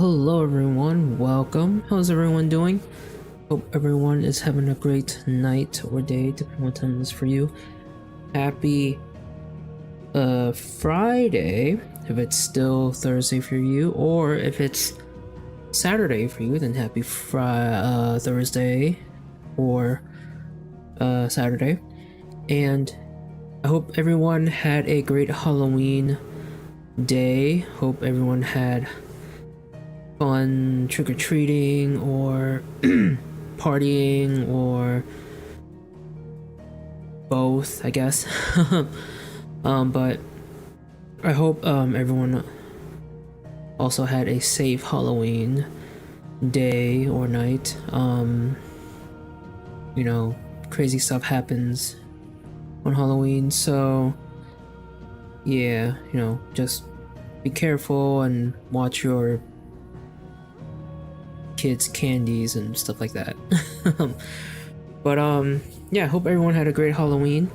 Hello everyone, welcome. How's everyone doing? Hope everyone is having a great night or day, depending on what time it is for you. Happy Friday, if it's still Thursday for you, or if it's Saturday for you, then happy Thursday or Saturday. And I hope everyone had a great Halloween day. Hope everyone had fun trick-or-treating or partying or both, I guess. But I hope everyone also had a safe Halloween day or night. You know, crazy stuff happens on Halloween, so yeah, you know, just be careful and watch your kids' candies and stuff like that. But yeah, I hope everyone had a great Halloween.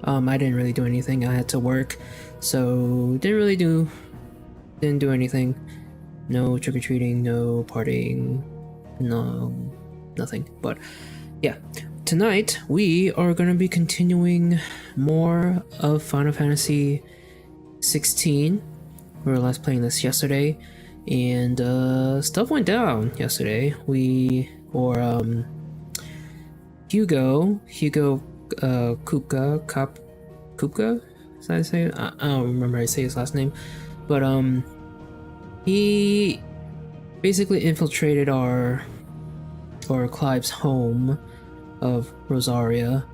I didn't really do anything. I had to work, so didn't do anything. No trick-or-treating, no partying, no nothing. But yeah, tonight we are gonna be continuing more of Final Fantasy XVI. We were last playing this yesterday, and stuff went down yesterday. Hugo Kupka, is that how I say it? I don't remember how to say his last name, but he basically infiltrated our Clive's home of Rosaria.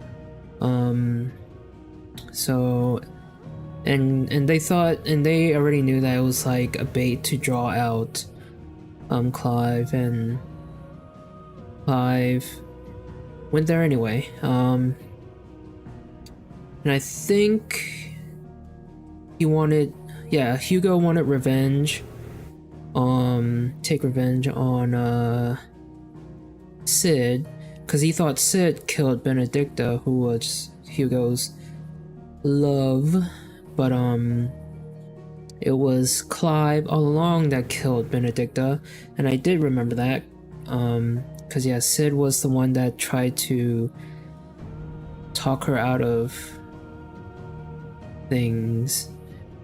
So and they thought, and they already knew that it was like a bait to draw out Clive, and Clive went there anyway. And I think Hugo wanted revenge. Take revenge on Sid, because he thought Sid killed Benedicta, who was Hugo's love. But it was Clive all along that killed Benedicta, and I did remember that, because yeah, Sid was the one that tried to talk her out of things,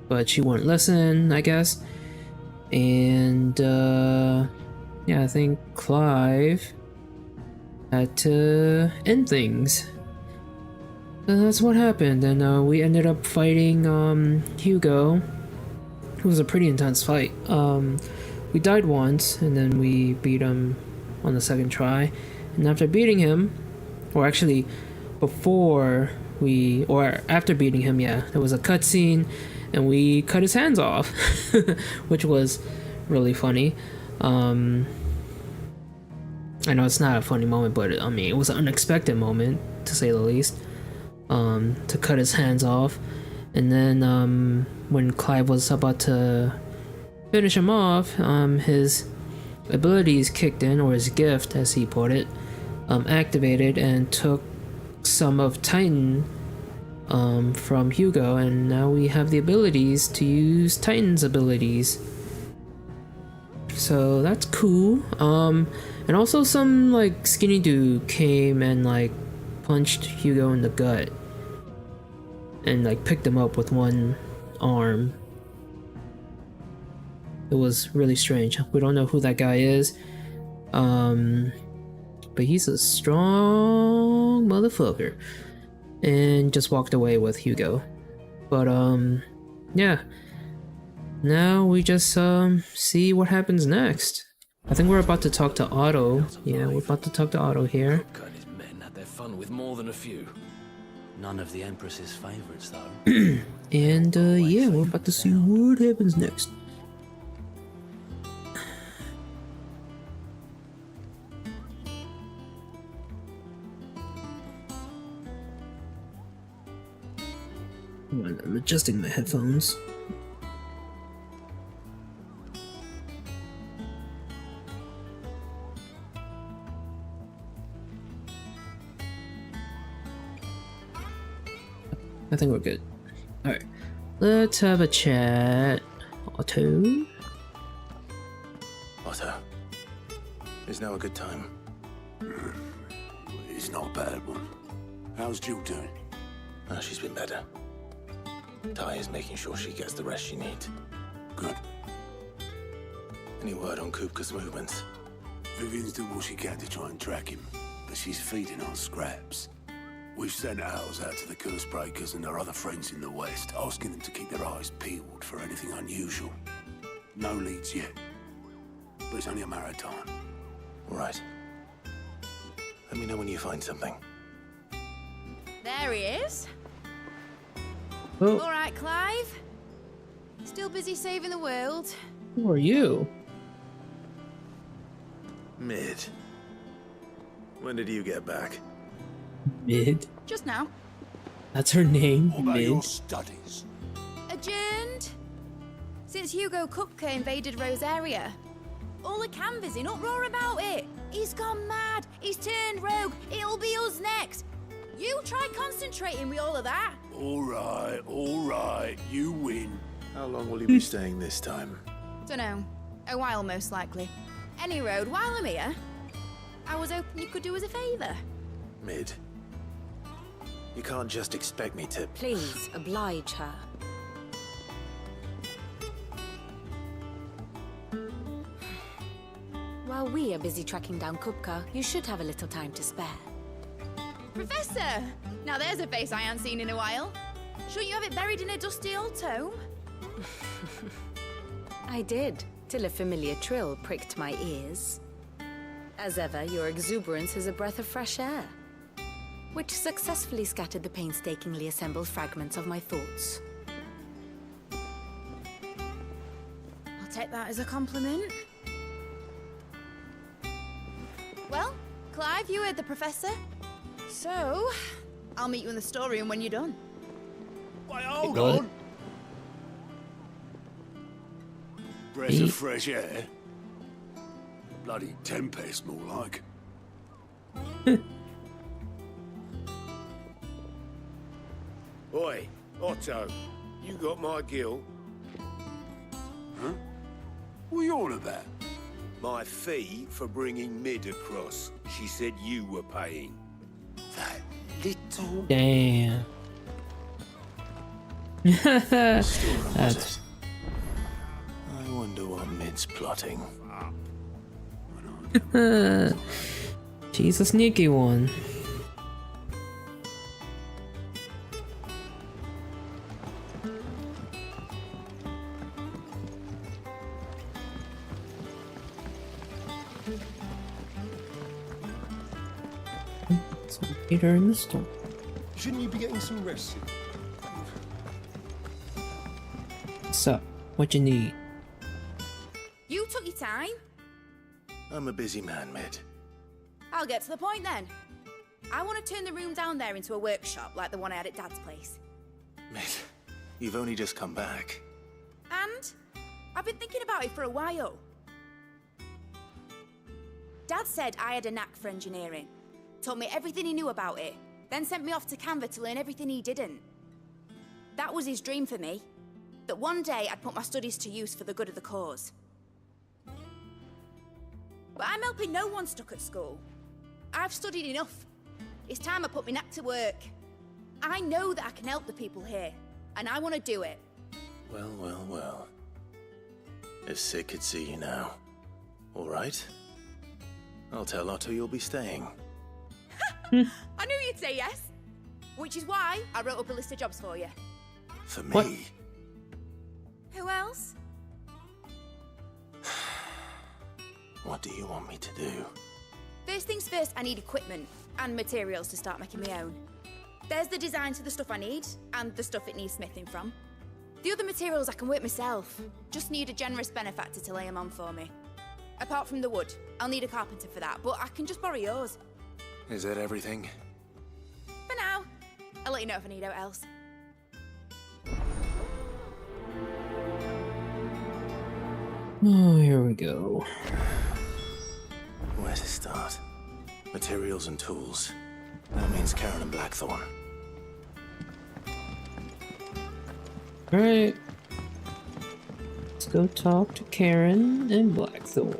but she wouldn't listen, I guess. And yeah, I think Clive had to end things. And that's what happened, and we ended up fighting Hugo. It was a pretty intense fight. We died once, and then we beat him on the second try. And after beating him, or actually after beating him, yeah, there was a cutscene, and we cut his hands off, which was really funny. I know it's not a funny moment, but I mean, it was an unexpected moment, to say the least. To cut his hands off, and then when Clive was about to finish him off, his abilities kicked in, or his gift, as he put it, activated and took some of Titan from Hugo, and now we have the abilities to use Titan's abilities. So that's cool. And also some like skinny dude came and like punched Hugo in the gut and like picked him up with one arm. It was really strange. We don't know who that guy is, but he's a strong motherfucker, and just walked away with Hugo. But yeah, now we just see what happens next. I think we're about to talk to Otto. Yeah, we're about to talk to Otto here. Fun with more than a few. None of the Empress's favorites, though. And yeah, we're about to see what happens next. Hold on, I'm adjusting my headphones. I think we're good. Alright, let's have a chat. Otto. Otto, is now a good time? It's not a bad one. How's Jill doing? Oh, she's been better. Ty is making sure she gets the rest she needs. Good. Any word on Kupka's movements? Vivian's doing what she can to try and track him, but she's feeding on scraps. We've sent ours out to the curse breakers and their other friends in the west, asking them to keep their eyes peeled for anything unusual. No leads yet, but it's only a matter of time. All right. Let me know when you find something. There he is. Oh, All right, Clive. Still busy saving the world. who are you? Mid. When did you get back? Mid? Just now. That's her name, What about your Mid. studies? Adjourned. Since Hugo Kupka invaded Rosaria. All the canvassing, uproar about it. He's gone mad. He's turned rogue. It'll be us next. You try concentrating with all of that. All right, you win. How long will you be staying this time? Dunno. A while, most likely. Any road, while I'm here, I was hoping you could do us a favour. Mid. You can't just expect me to... Please, oblige her. While we are busy tracking down Kupka, you should have a little time to spare. Professor! Now there's a face I ain't seen in a while. Shouldn't you have it buried in a dusty old tome? I did, till a familiar trill pricked my ears. As ever, your exuberance is a breath of fresh air, which successfully scattered the painstakingly assembled fragments of my thoughts. I'll take that as a compliment. Well, Clive, you heard the professor. So, I'll meet you in the storeroom when you're done. Wait, hold got it. on. Breath of fresh air. Bloody tempest, more like. Oi, Otto, you got my gill? Huh? What are you on about? My fee for bringing Mid across. She said you were paying. That little... Damn. That's I wonder what Mid's plotting. she's a sneaky one. So meet her in the store. Shouldn't you be getting some rest? So, what you need? You took your time. I'm a busy man, Mid. I'll get to the point then. I want to turn the room down there into a workshop like the one I had at Dad's place. Mid, you've only just come back. And I've been thinking about it for a while. Dad said I had a knack for engineering. Told me everything he knew about it, then sent me off to Canva to learn everything he didn't. That was his dream for me. That one day I'd put my studies to use for the good of the cause. But I'm helping no one stuck at school. I've studied enough. It's time I put my knack to work. I know that I can help the people here, and I want to do it. Well, well, well. If Sid could see you now. All right. I'll tell Otto you'll be staying. I knew you'd say yes. Which is why I wrote up a list of jobs for you. For me? What? Who else? What do you want me to do? First things first, I need equipment and materials to start making my own. There's the designs for the stuff I need and the stuff it needs smithing from. The other materials I can work myself. Just need a generous benefactor to lay them on for me. Apart from the wood, I'll need a carpenter for that, but I can just borrow yours. Is that everything? For now. I'll let you know if I need out else. Oh, here we go. Where to start? Materials and tools. That means Karen and Blackthorn. Alright. Let's go talk to Karen and Blackthorn.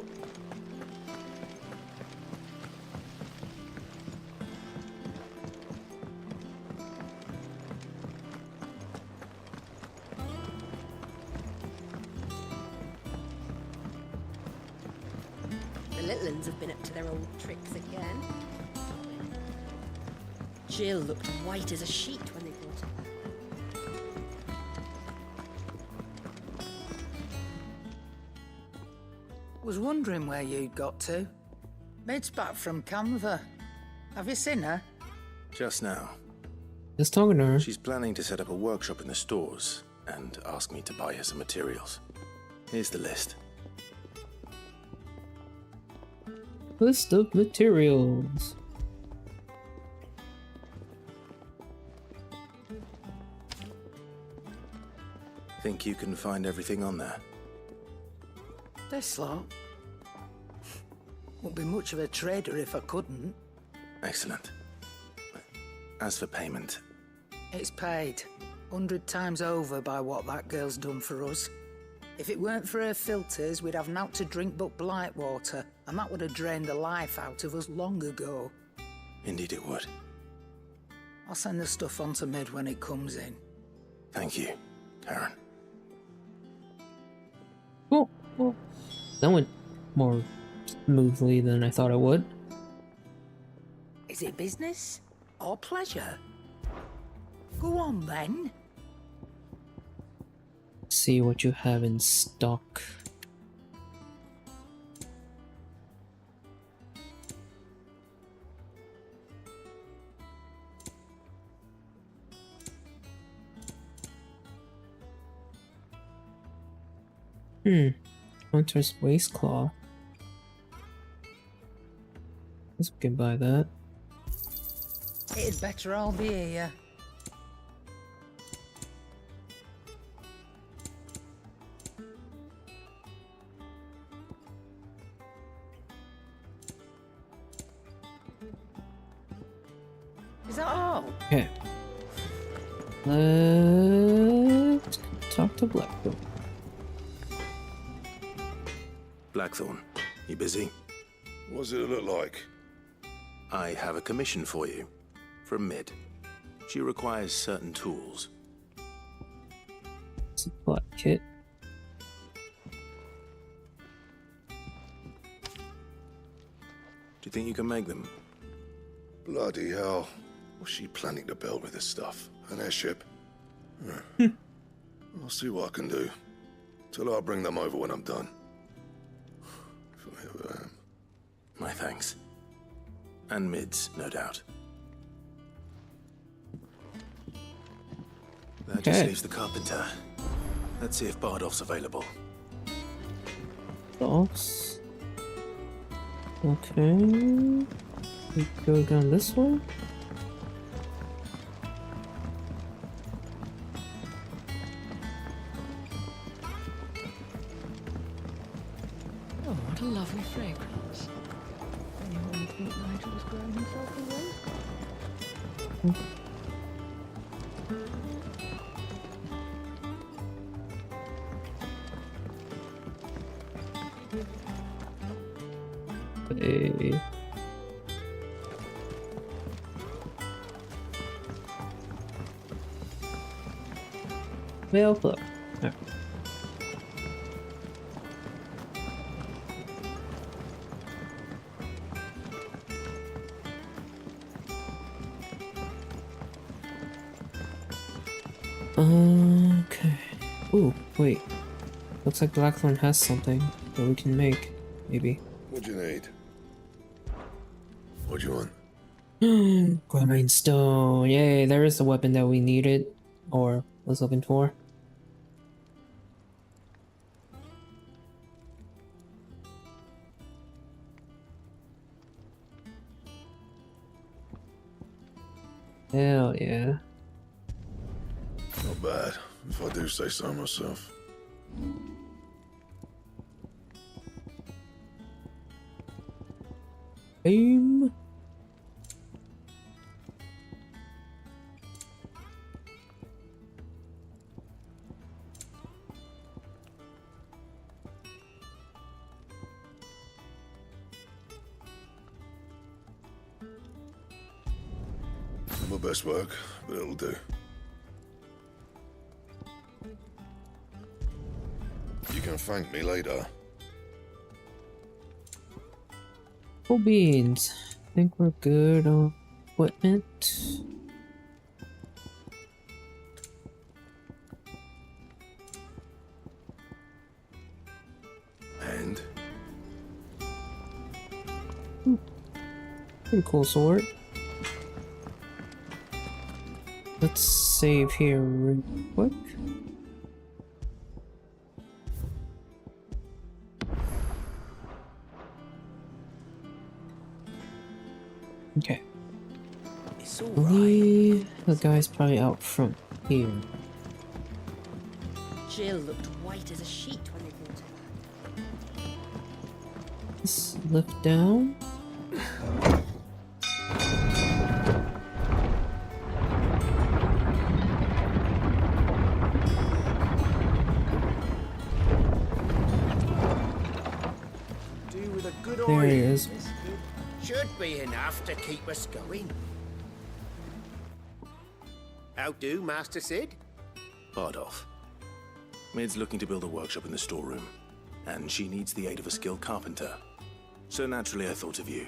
little uns have been up to their old tricks again. Jill looked white as a sheet when they brought her. Was wondering where you'd got to. Mid's back from Canva. Have you seen her? Just now. Just talking to her. She's planning to set up a workshop in the stores and ask me to buy her some materials. Here's the list. List of materials. Think you can find everything on there? This lot. Wouldn't be much of a trader if I couldn't. Excellent. As for payment, It's paid 100 times over by what that girl's done for us. If it weren't for her filters, we'd have naught to drink but blight water, and that would have drained the life out of us long ago. indeed it would. I'll send the stuff on to Mid when it comes in. Thank you, Karen. Cool. Well, that went more smoothly than I thought it would. Is it business or pleasure? Go on then. See what you have in stock. Hunter's waist claw. Let's get by that. It'd better all be here. Is that all? Okay. Let's talk to Blackthorn. Blackthorn, you busy? What's it look like? I have a commission for you. From Mid. She requires certain tools. Supply kit. Do you think you can make them? Bloody hell. What's she planning to build with this stuff? An airship? I'll see what I can do. Tell her I'll bring them over when I'm done. If I ever am. My thanks. And Mid's, no doubt. That just Okay. leaves the carpenter. Let's see if Bardolph's available. Boss. Okay. We go down this one. Oh, what a lovely fragrance. Anyone would think Nigel was growing himself a rose garden? Hey. Well, look. Alright. Okay. Ooh, wait. Looks like Blackthorn has something that we can make, maybe. What do you need? What do you want? Grindstone. Yay, there is the weapon that we needed or was looking for. Hell yeah. Not bad, if I do say so myself. Aim. Not my best work, but it'll do. You can thank me later. Cool beans. I think we're good on equipment. And? Pretty cool sword. Let's save here real quick. Okay. It's all I believe the guy's probably out front here. Jill looked white as a sheet when they brought her. Let's lift down. Do with a good There he oil. is. Should be enough to keep us going. How do, Master Sid? Bardolph. Mid's looking to build a workshop in the storeroom, and she needs the aid of a skilled carpenter. So naturally I thought of you.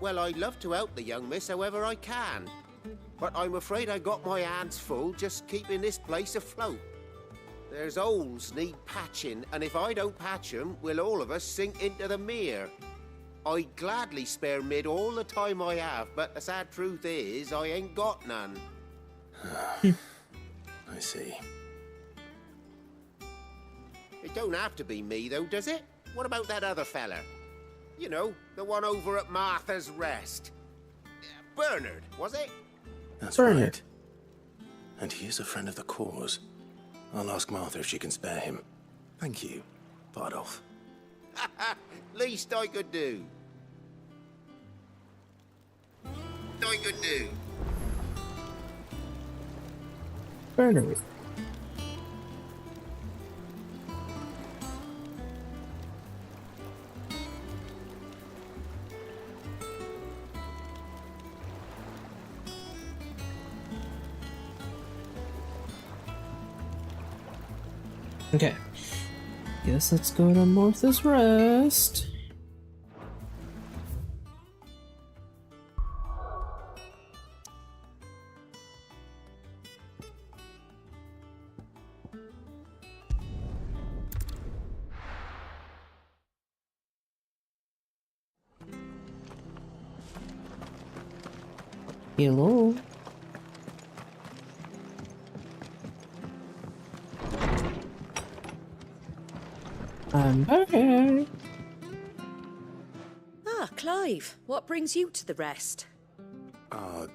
Well, I'd love to help the young miss however I can. But I'm afraid I got my hands full just keeping this place afloat. There's holes need patching, and if I don't patch them, will all of us sink into the mere. I'd gladly spare Mid all the time I have, but the sad truth is, I ain't got none. I see. It don't have to be me, though, does it? What about that other fella? You know, the one over at Martha's Rest. Bernard, was it? That's Bernard. right. And he is a friend of the cause. I'll ask Martha if she can spare him. Thank you, Bardolph. Least I could do. I could do. Bernard. Okay. Guess let's go to Martha's Rest. Hello. I'm back. Ah, Clive, what brings you to the Rest? Our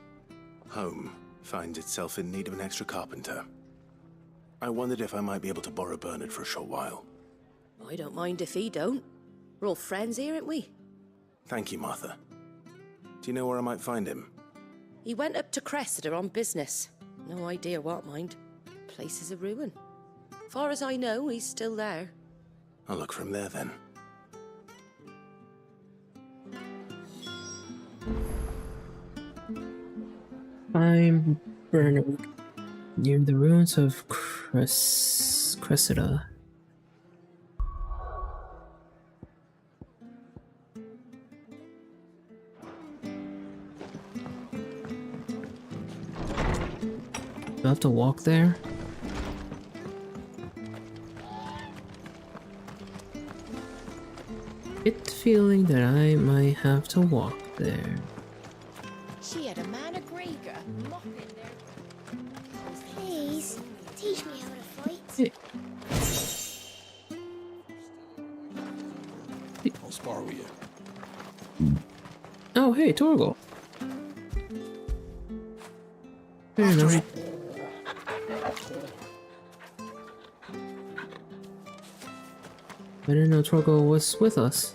home finds itself in need of an extra carpenter. I wondered if I might be able to borrow Bernard for a short while. I don't mind if he don't. We're all friends here, aren't we? Thank you, Martha. Do you know where I might find him? He went up to Cressida on business. No idea what, mind. Place is a ruin. Far as I know, he's still there. I'll look for him there then. I'm Bernard, near the ruins of Cressida. Do I have to walk there? Get the feeling that I might have to walk there. She had a man of Grieger mopping there. Please, teach me how to fight. Hey. I'll spar with you. Oh, hey, Torgal. Fair enough. I didn't know Torgal was with us.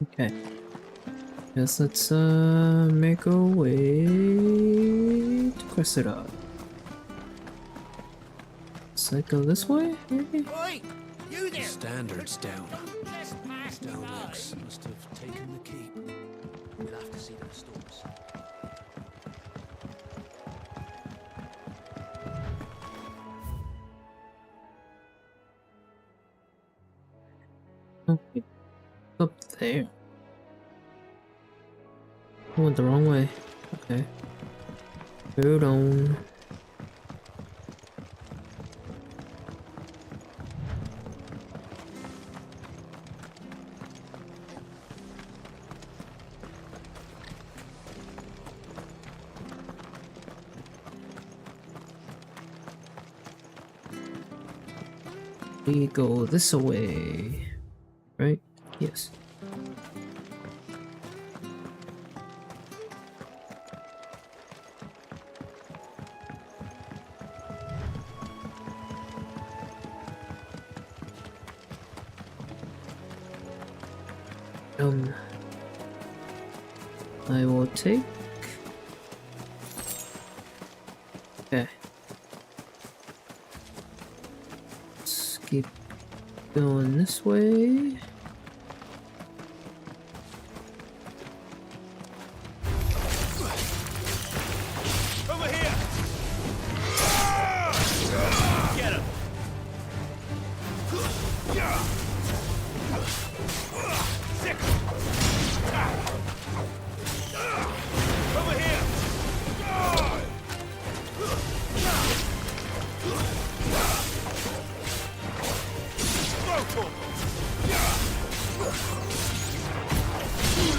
Okay. Guess let's make our way to Cressida. Let's like go this way, maybe? Oi! You there! Standards down. Trespass Downlocks must have taken the keep. We'll have to see the stores. Oh, up there. I went the wrong way. Okay. Hold on. We go this way, right? Yes. I will take. Okay. Let's keep going this way. Over here! Get him! Sick! Over here!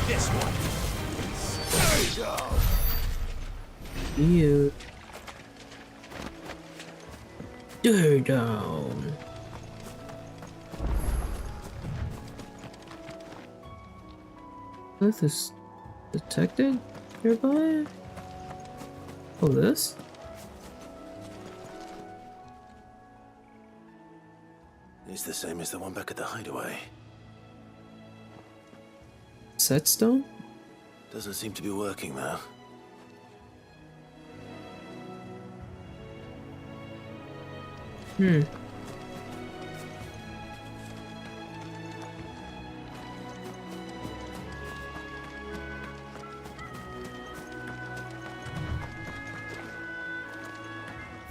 This one. There you go. You. Go down. Earth is detected nearby? Oh, this? It's the same as the one back at the hideaway. Setstone? Doesn't seem to be working though.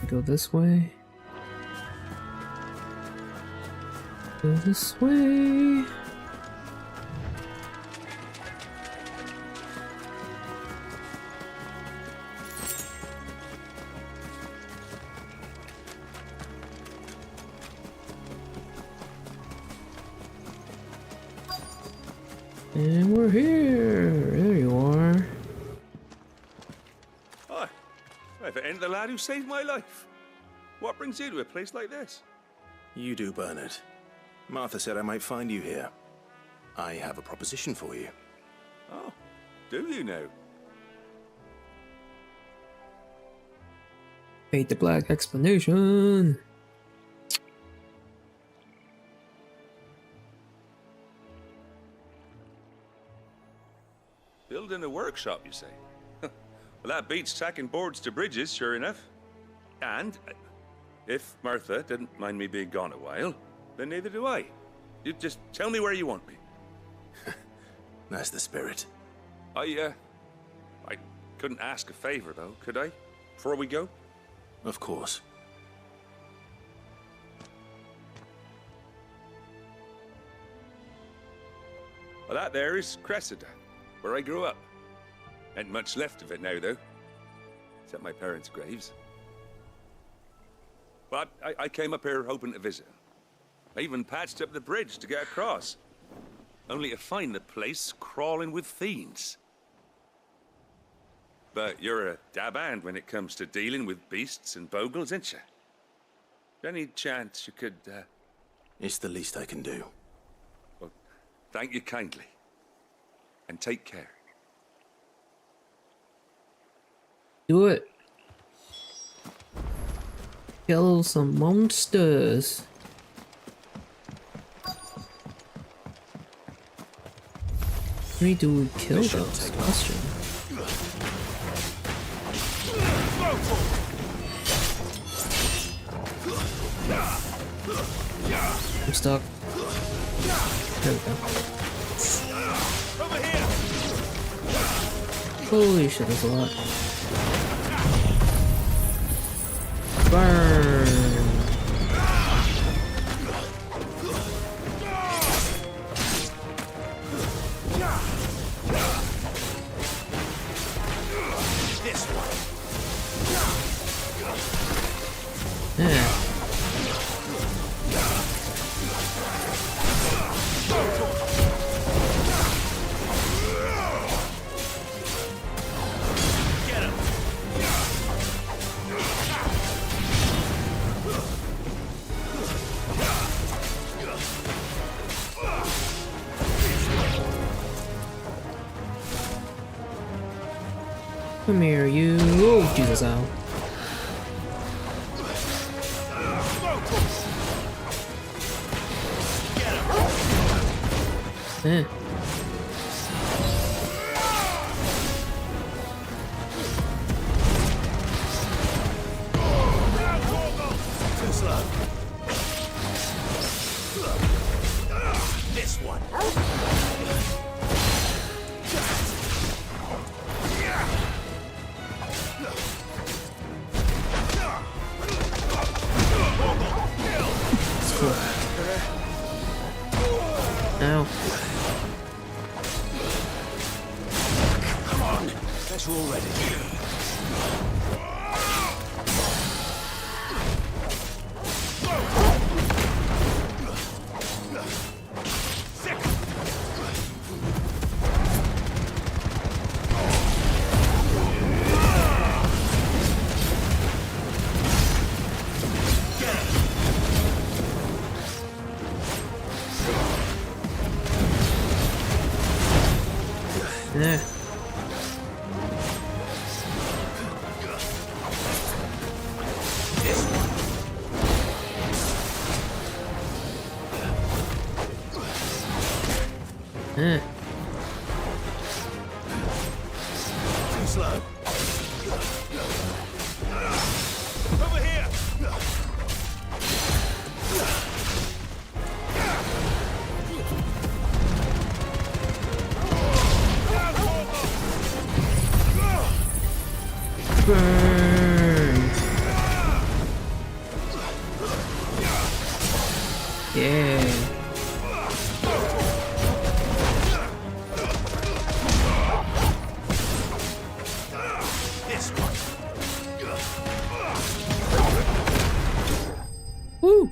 Go this way. Go this way. And we're here. There you are. Hi. If it ain't the lad who saved my life. What brings you to a place like this? You do, Bernard. Martha said I might find you here. I have a proposition for you. Oh, do you now? Fade the black explanation. Building a workshop, you say? Well, that beats tacking boards to bridges, sure enough. And if Martha didn't mind me being gone a while, then neither do I. You just tell me where you want me. That's the spirit. I couldn't ask a favor, though, could I? Before we go? Of course. Well, that there is Cressida, where I grew up. Ain't much left of it now, though. Except my parents' graves. But I came up here hoping to visit. I even patched up the bridge to get across. Only to find the place crawling with fiends. But you're a dab hand when it comes to dealing with beasts and bogles, ain't you? Any chance you could, It's the least I can do. Well, thank you kindly. And take care. Do it. Kill some monsters. How many do we kill those? Question. I'm stuck. There we go. Holy shit, there's a lot. Burn! Come here, you. Oh, Jesus, ow. Eh. This one. Ow. Come on. That's all ready. Eh. Eh. Too slow. Over here. Burn. Yeah. This one. Woo.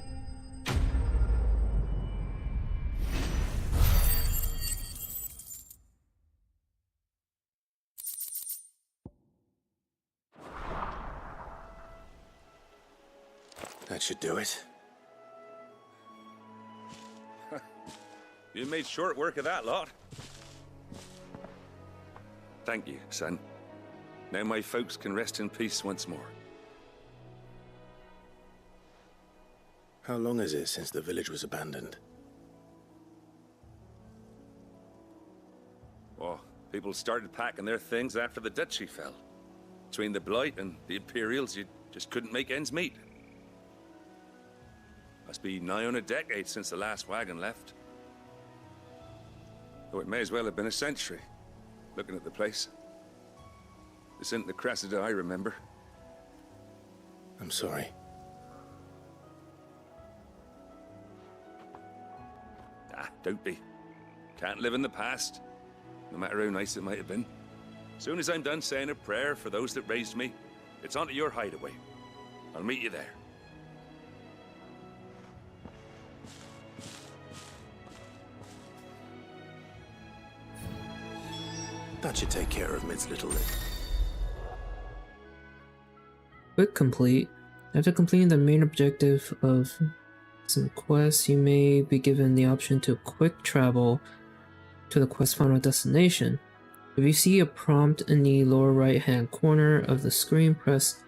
That should do it. You made short work of that lot. Thank you, son. Now my folks can rest in peace once more. How long is it since the village was abandoned? Oh, people started packing their things after the duchy fell. Between the Blight and the Imperials, you just couldn't make ends meet. Must be nigh on a decade since the last wagon left. Though it may as well have been a century, looking at the place. This isn't the Cressida I remember. I'm sorry. Ah, don't be. Can't live in the past, no matter how nice it might have been. Soon as I'm done saying a prayer for those that raised me, it's on to your hideaway. I'll meet you there. That should take care of Mid's little lip. Quick complete. After completing the main objective of some quests, you may be given the option to quick travel to the quest's final destination. If you see a prompt in the lower right hand corner of the screen, press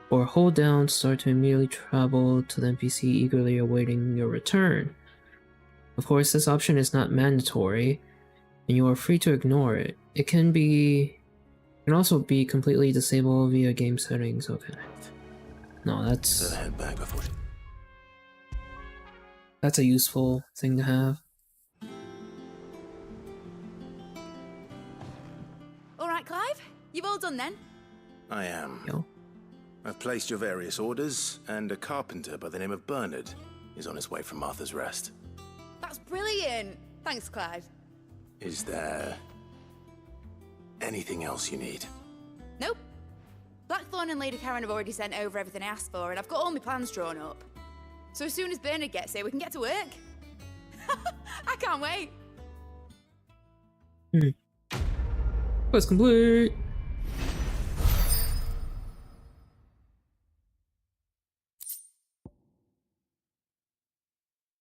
or hold down start to immediately travel to the NPC eagerly awaiting your return. Of course, this option is not mandatory, and you are free to ignore it. It can also be completely disabled via game settings. Okay. No, that's Better head back before. a useful thing to have. All right, Clive, you've all done then. I am. Yo. I've placed your various orders, and a carpenter by the name of Bernard is on his way from Martha's Rest. That's brilliant. Thanks, Clive. Is there anything else you need? Nope. Blackthorn and Lady Karen have already sent over everything I asked for, and I've got all my plans drawn up. So as soon as Bernard gets here, we can get to work. I can't wait. Quest complete.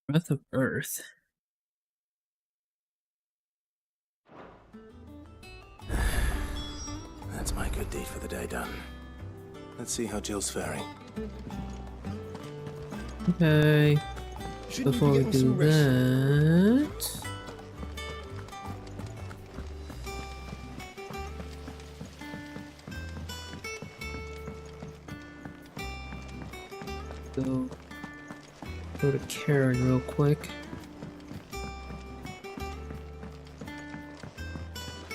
Breath of Earth. That's my good deed for the day done. Let's see how Jill's faring. Okay. Before we do that, go to Karen real quick.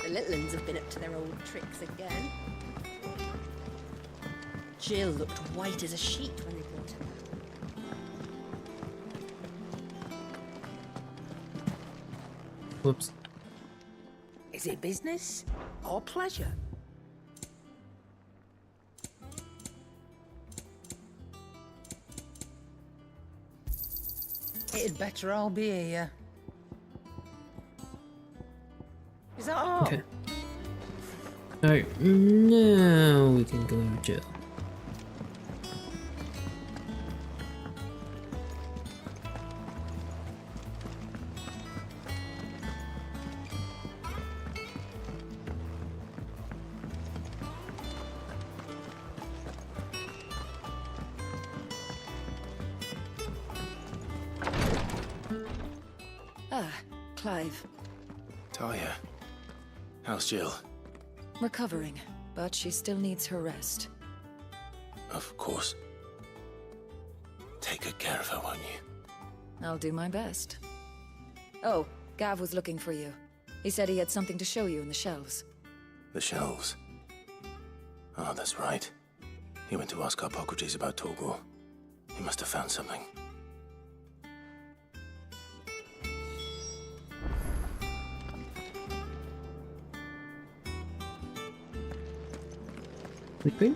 The little uns have been up to their old tricks again. Jill looked white as a sheet when they brought her. Whoops. Is it business or pleasure? It'd better all be here. Is that all? Okay. Alright, now we can go to jail. Clive. Talia, how's Jill? Recovering, but she still needs her rest. Of course. Take good care of her, won't you? I'll do my best. Oh, Gav was looking for you. He said he had something to show you in the shelves. The shelves. Oh, that's right. He went to ask Hippocrates about Torgor. He must have found something. Sleeping?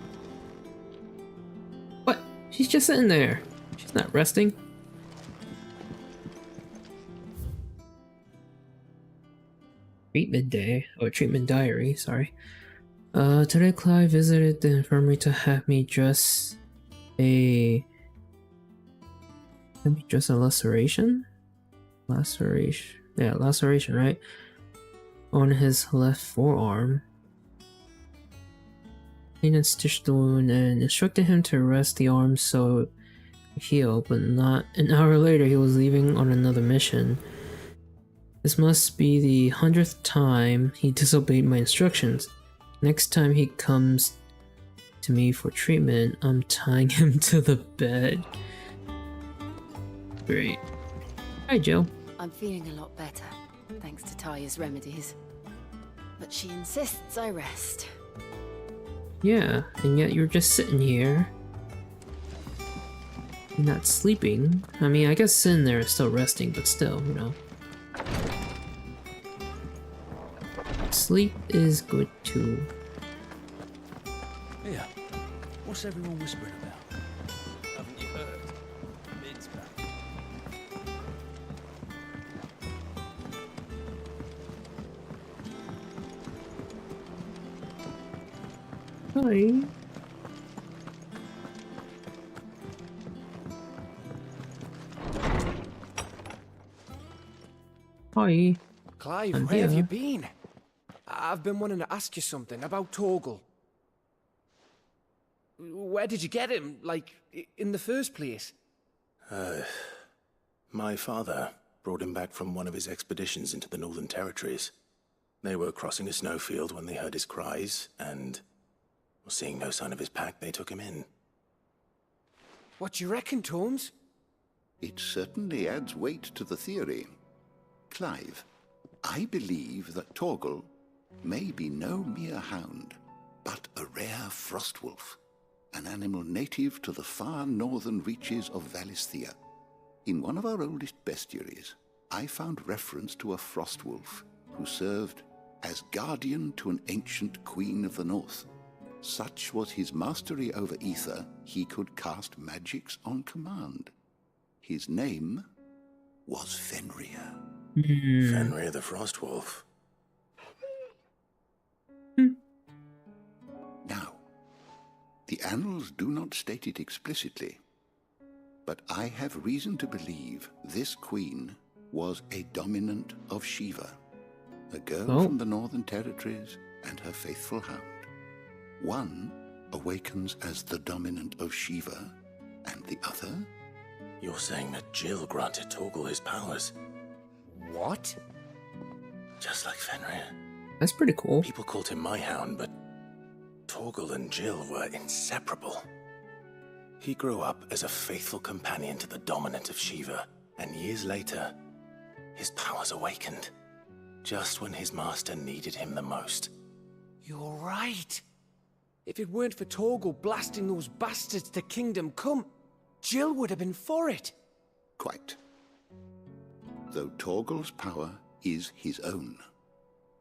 What? She's just sitting there. She's not resting. Treatment day, or treatment diary, sorry. Today Clive visited the infirmary to have me dress a laceration? Laceration. Yeah, laceration, right? On his left forearm. Cleaned and stitched the wound and instructed him to rest the arm so it would heal, but not an hour later he was leaving on another mission. This must be the 100th time he disobeyed my instructions. Next time he comes to me for treatment, I'm tying him to the bed. Great. Hi, Jill. I'm feeling a lot better, thanks to Talia's remedies. But she insists I rest. Yeah, and yet you're just sitting here. You're not sleeping. I mean, I guess sitting there is still resting, but still, you know. Sleep is good too. Here, what's everyone whispering about? Haven't you heard? Mid's back. Hi. Hi. Clive, where have you been? I've been wanting to ask you something about Torgal. Where did you get him, like, in the first place? My father brought him back from one of his expeditions into the Northern Territories. They were crossing a snowfield when they heard his cries, and seeing no sign of his pack, they took him in. What do you reckon, Tomes? It certainly adds weight to the theory. Clive, I believe that Torgal may be no mere hound, but a rare frostwolf, an animal native to the far northern reaches of Valisthea. In one of our oldest bestiaries, I found reference to a frostwolf who served as guardian to an ancient queen of the north. Such was his mastery over ether, he could cast magics on command. His name was Fenrir. Fenrir the Frostwolf. Now, the annals do not state it explicitly, but I have reason to believe this queen was a dominant of Shiva, a girl from the Northern Territories and her faithful hound. One awakens as the dominant of Shiva, and the other... You're saying that Jill granted Torgal his powers? What? Just like Fenrir. That's pretty cool. People called him my hound, but Torgal and Jill were inseparable. He grew up as a faithful companion to the dominant of Shiva, and years later, his powers awakened, just when his master needed him the most. You're right. If it weren't for Torgal blasting those bastards to Kingdom Come, Jill would have been for it. Quite. Though Torgal's power is his own,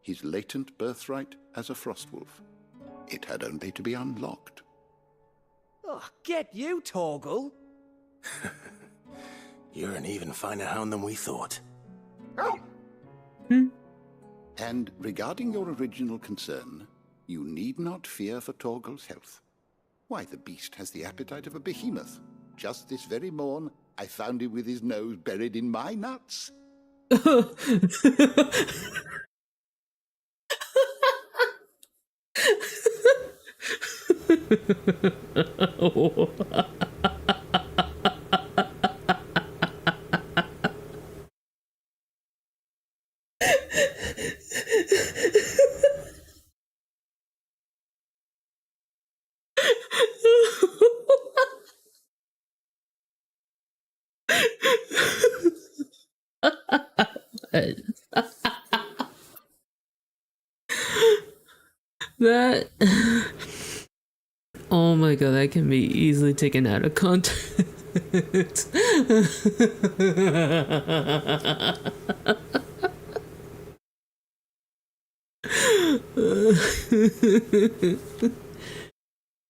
his latent birthright as a Frostwolf, it had only to be unlocked. Oh, get you, Torgal. You're an even finer hound than we thought. And regarding your original concern, you need not fear for Torgal's health. Why, the beast has the appetite of a behemoth. Just this very morn, I found him with his nose buried in my nuts. That... Oh my god, that can be easily taken out of context.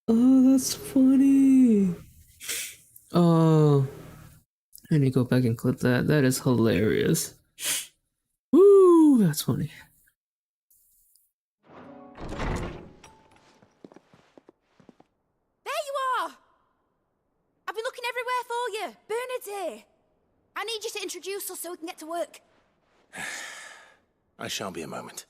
Oh, that's funny. Oh, I need to go back and clip that. That is hilarious. Woo, that's funny. There you are! I've been looking everywhere for you. Bernard's here. I need you to introduce us so we can get to work. I shall be a moment.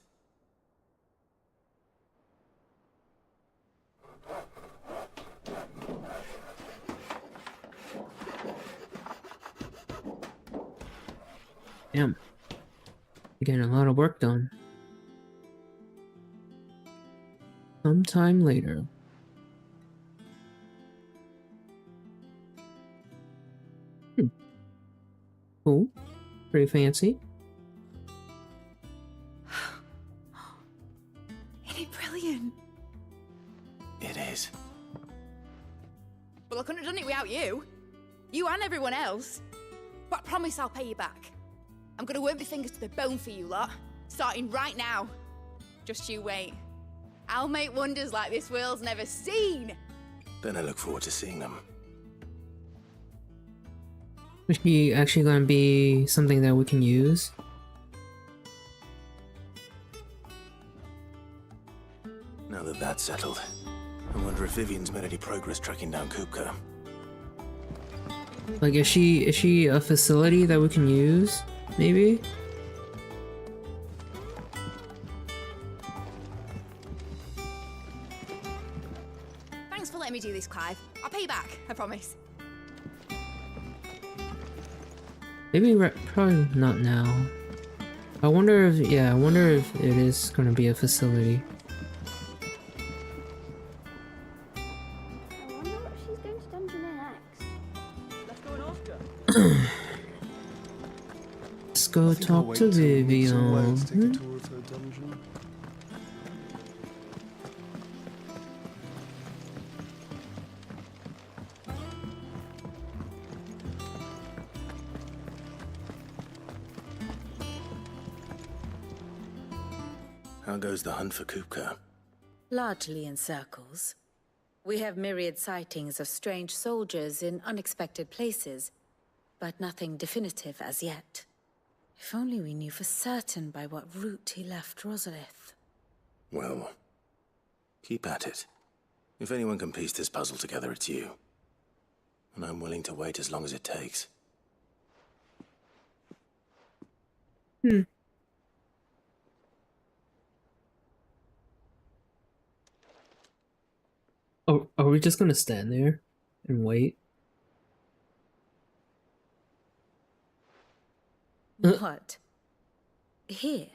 Damn. You're getting a lot of work done. Sometime later. Cool. Pretty fancy. Isn't it brilliant? It is. Well, I couldn't have done it without you. You and everyone else. But I promise I'll pay you back. I'm gonna work my fingers to the bone for you lot, starting right now. Just you wait. I'll make wonders like this world's never seen. Then I look forward to seeing them. Is she actually going to be something that we can use? Now that that's settled, I wonder if Vivian's made any progress tracking down Kupka. Like, is she a facility that we can use? Maybe? Thanks for letting me do this, Clive. I'll pay you back, I promise. Maybe probably not now. I wonder if, yeah, I wonder if it is going to be a facility. I wonder what she's going to dungeon next. Let's go and ask her. Let's go talk to Vivian. Take a tour of her dungeon. How goes the hunt for Kupka? Largely in circles. We have myriad sightings of strange soldiers in unexpected places, but nothing definitive as yet. If only we knew for certain by what route he left Rosalith. Well, keep at it. If anyone can piece this puzzle together, it's you. And I'm willing to wait as long as it takes. Are we just gonna stand there and wait? What? Here?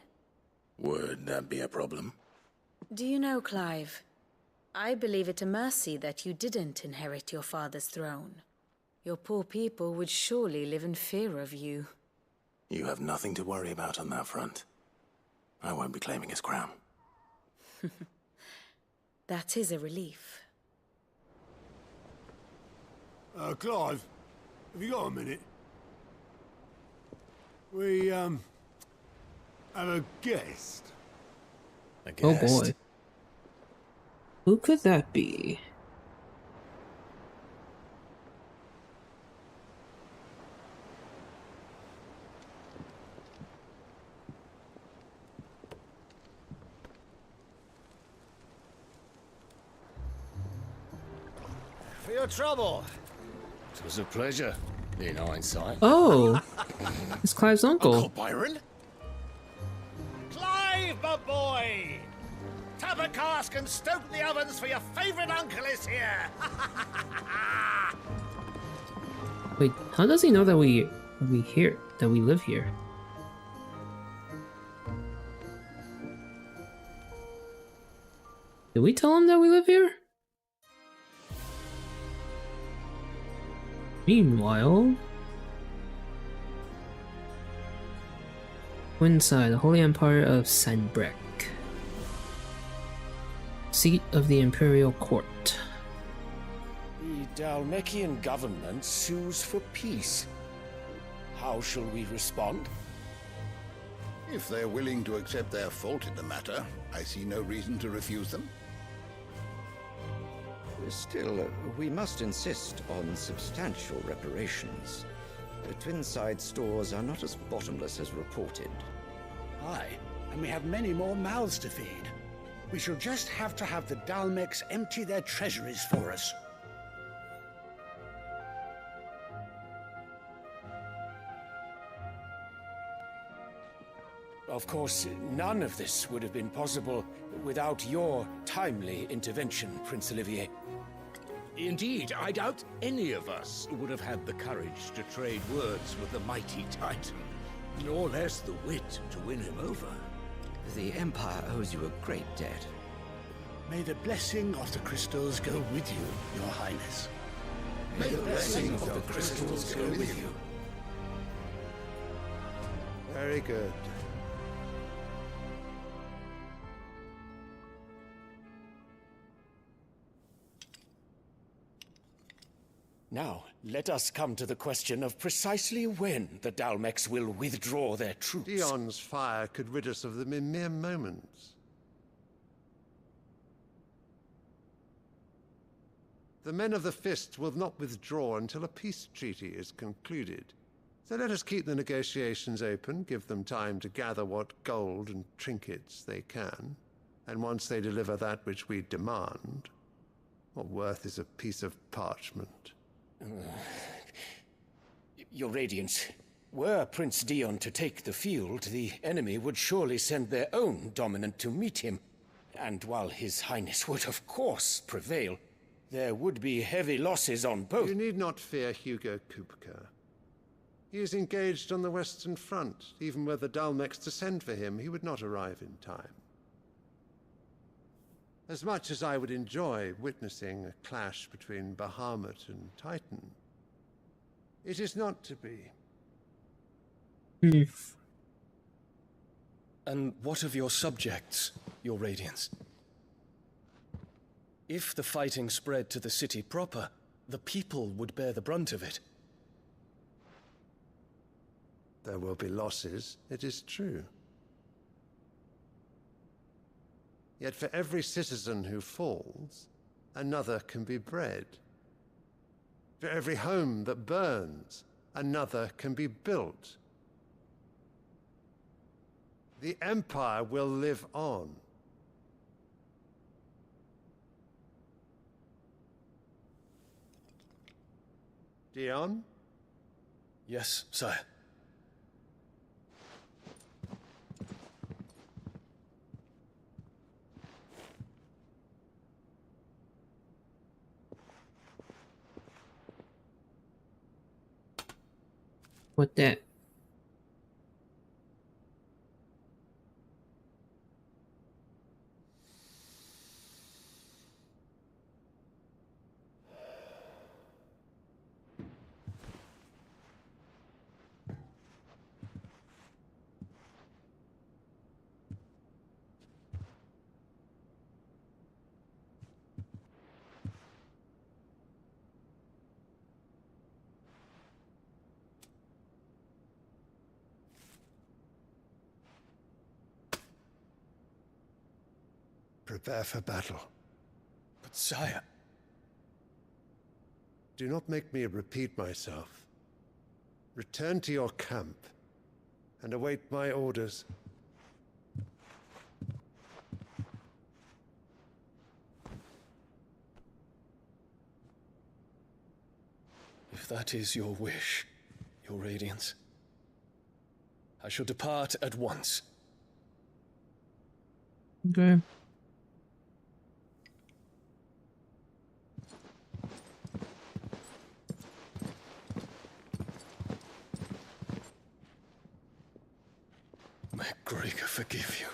Would that be a problem? Do you know, Clive? I believe it a mercy that you didn't inherit your father's throne. Your poor people would surely live in fear of you. You have nothing to worry about on that front. I won't be claiming his crown. That is a relief. Clive, have you got a minute? We, have a guest. A Oh guest? boy. Who could that be? For your trouble. It was a pleasure, in hindsight. Oh! It's Clive's uncle. Uncle Byron? Clive, my boy! Tap a cask and stoke the ovens for your favourite uncle is here! Wait, how does he know that we live here? Did we tell him that we live here? Meanwhile, inside the Holy Empire of Sanbreque, seat of the Imperial Court. The Dalmekian government sues for peace. How shall we respond? If they're willing to accept their fault in the matter, I see no reason to refuse them. Still, we must insist on substantial reparations. The Twinside stores are not as bottomless as reported. Aye, and we have many more mouths to feed. We shall just have to have the Dalmecs empty their treasuries for us. Of course, none of this would have been possible without your timely intervention, Prince Olivier. Indeed, I doubt any of us would have had the courage to trade words with the mighty Titan, nor less the wit to win him over. The Empire owes you a great debt. May the blessing of the crystals go with you, Your Highness. May the blessing of the crystals go with you. Very good. Now, let us come to the question of precisely when the Dalmecs will withdraw their troops. Dion's fire could rid us of them in mere moments. The men of the Fist will not withdraw until a peace treaty is concluded. So let us keep the negotiations open, give them time to gather what gold and trinkets they can, and once they deliver that which we demand, what worth is a piece of parchment? Your Radiance, were Prince Dion to take the field, the enemy would surely send their own dominant to meet him. And while His Highness would of course prevail, there would be heavy losses on both. You need not fear Hugo Kupka. He is engaged on the Western Front. Even were the Dalmecs to send for him, he would not arrive in time. As much as I would enjoy witnessing a clash between Bahamut and Titan, it is not to be. And what of your subjects, Your Radiance? If the fighting spread to the city proper, the people would bear the brunt of it. There will be losses, it is true. Yet for every citizen who falls, another can be bred. For every home that burns, another can be built. The Empire will live on. Dion? Yes, sire. What that? Prepare for battle. But sire... Do not make me repeat myself. Return to your camp and await my orders. If that is your wish, your radiance, I shall depart at once. Okay. May Gregor forgive you.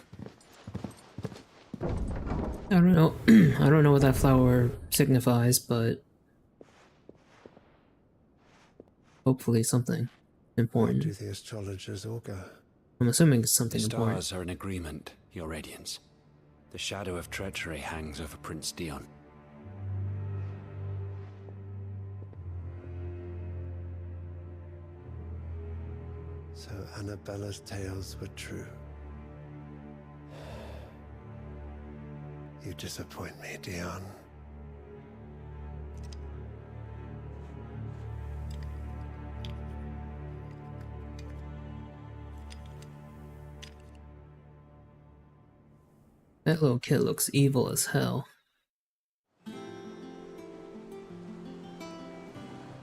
I don't know. I don't know what that flower signifies, but hopefully something important. What do the astrologers augur? I'm assuming it's something The important. stars are in agreement, Your Radiance. The shadow of treachery hangs over Prince Dion. So Annabella's tales were true. You disappoint me, Dion. That little kid looks evil as hell.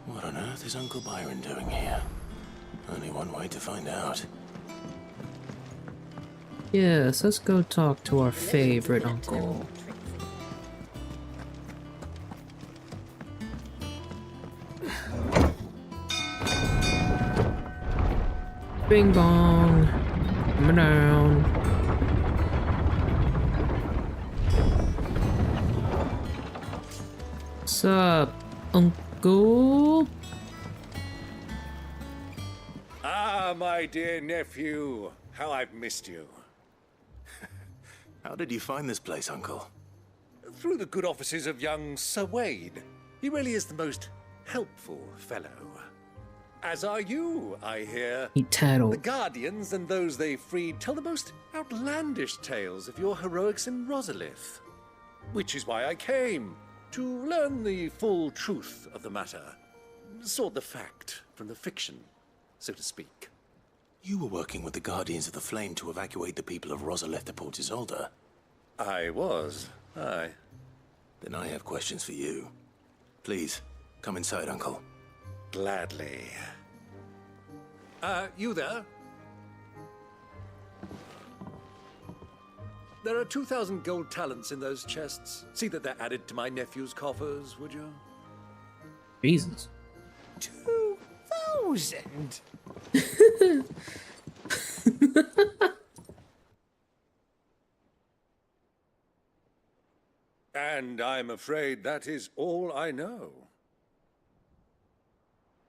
What on earth is Uncle Byron doing here? Only one way to find out. Yes, let's go talk to our favorite uncle. Bing bong. Coming down. What's up, Uncle? Ah, my dear nephew. How I've missed you. How did you find this place, Uncle? Through the good offices of young Sir Wade. He really is the most helpful fellow. As are you, I hear. He tattled. The Guardians and those they freed tell the most outlandish tales of your heroics in Rosalith. Which is why I came, to learn the full truth of the matter. Sort the fact from the fiction, so to speak. You were working with the Guardians of the Flame to evacuate the people of Rosalith to Port Isolde. I was, aye. Then I have questions for you. Please, come inside, Uncle. Gladly. You there? There are 2,000 gold talents in those chests. See that they're added to my nephew's coffers, would you? Jesus. 2,000? And I'm afraid that is all I know.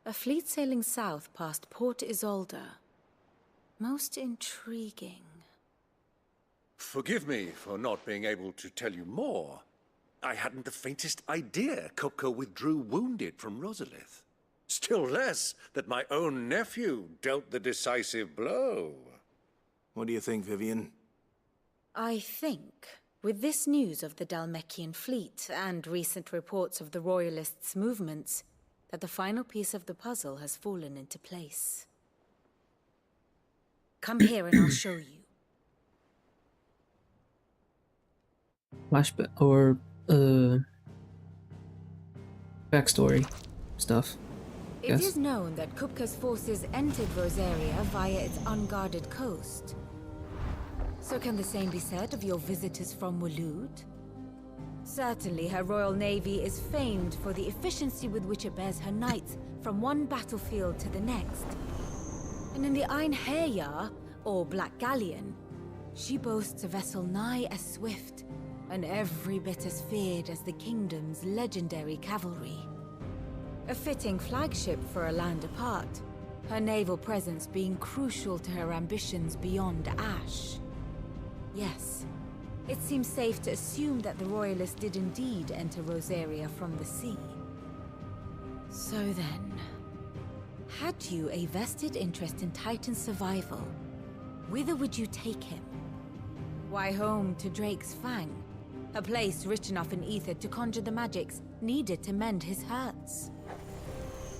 A fleet sailing south past Port Isolde. Most intriguing. Forgive me for not being able to tell you more. I hadn't the faintest idea Kupka withdrew wounded from Rosalith. Still less that my own nephew dealt the decisive blow. What do you think, Vivian? I think, with this news of the Dhalmekian fleet and recent reports of the Royalists' movements, that the final piece of the puzzle has fallen into place. Come here and I'll show you. Flashback or backstory stuff. It is known that Kupka's forces entered Rosaria via its unguarded coast. So can the same be said of your visitors from Waloed? Certainly her royal navy is famed for the efficiency with which it bears her knights from one battlefield to the next. And in the Einherjar, or Black Galleon, she boasts a vessel nigh as swift and every bit as feared as the kingdom's legendary cavalry. A fitting flagship for a land apart, her naval presence being crucial to her ambitions beyond Ash. Yes, it seems safe to assume that the Royalists did indeed enter Rosaria from the sea. So then, had you a vested interest in Titan's survival, whither would you take him? Why, home to Drake's Fang, a place rich enough in ether to conjure the magics needed to mend his hurts.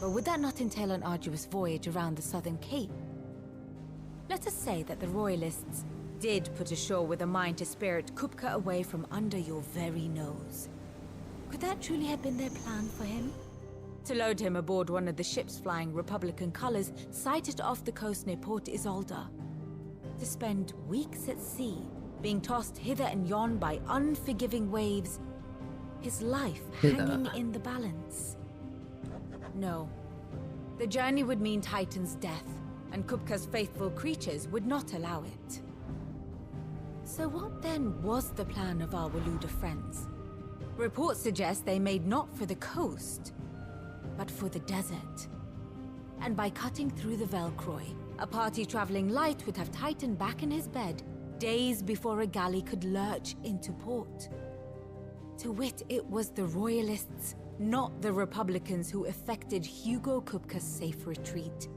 But would that not entail an arduous voyage around the southern cape? Let us say that the Royalists did put ashore with a mind to spirit Kupka away from under your very nose. Could that truly have been their plan for him? To load him aboard one of the ships flying Republican colors sighted off the coast near Port Isolde. To spend weeks at sea, being tossed hither and yon by unforgiving waves, his life hanging in the balance. No. The journey would mean Titan's death, and Kupka's faithful creatures would not allow it. So what then was the plan of our Waluda friends? Reports suggest they made not for the coast, but for the desert. And by cutting through the Velcroy, a party traveling light would have Titan back in his bed days before a galley could lurch into port. To wit, it was the Royalists, not the Republicans, who effected Hugo Kupka's safe retreat.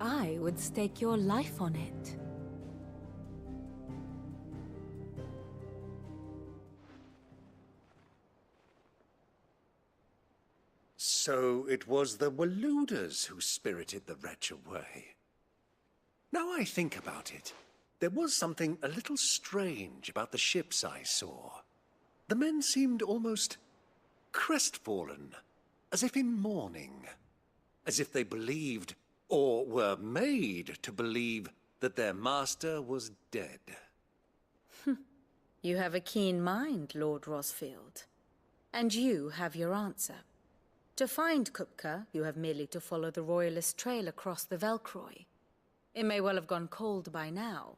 I would stake your life on it. So it was the Waludas who spirited the wretch away. Now I think about it, there was something a little strange about the ships I saw. The men seemed almost crestfallen, as if in mourning, as if they believed, or were made to believe, that their master was dead. You have a keen mind, Lord Rosfield. And you have your answer. To find Kupka, you have merely to follow the Royalist trail across the Velcroy. It may well have gone cold by now,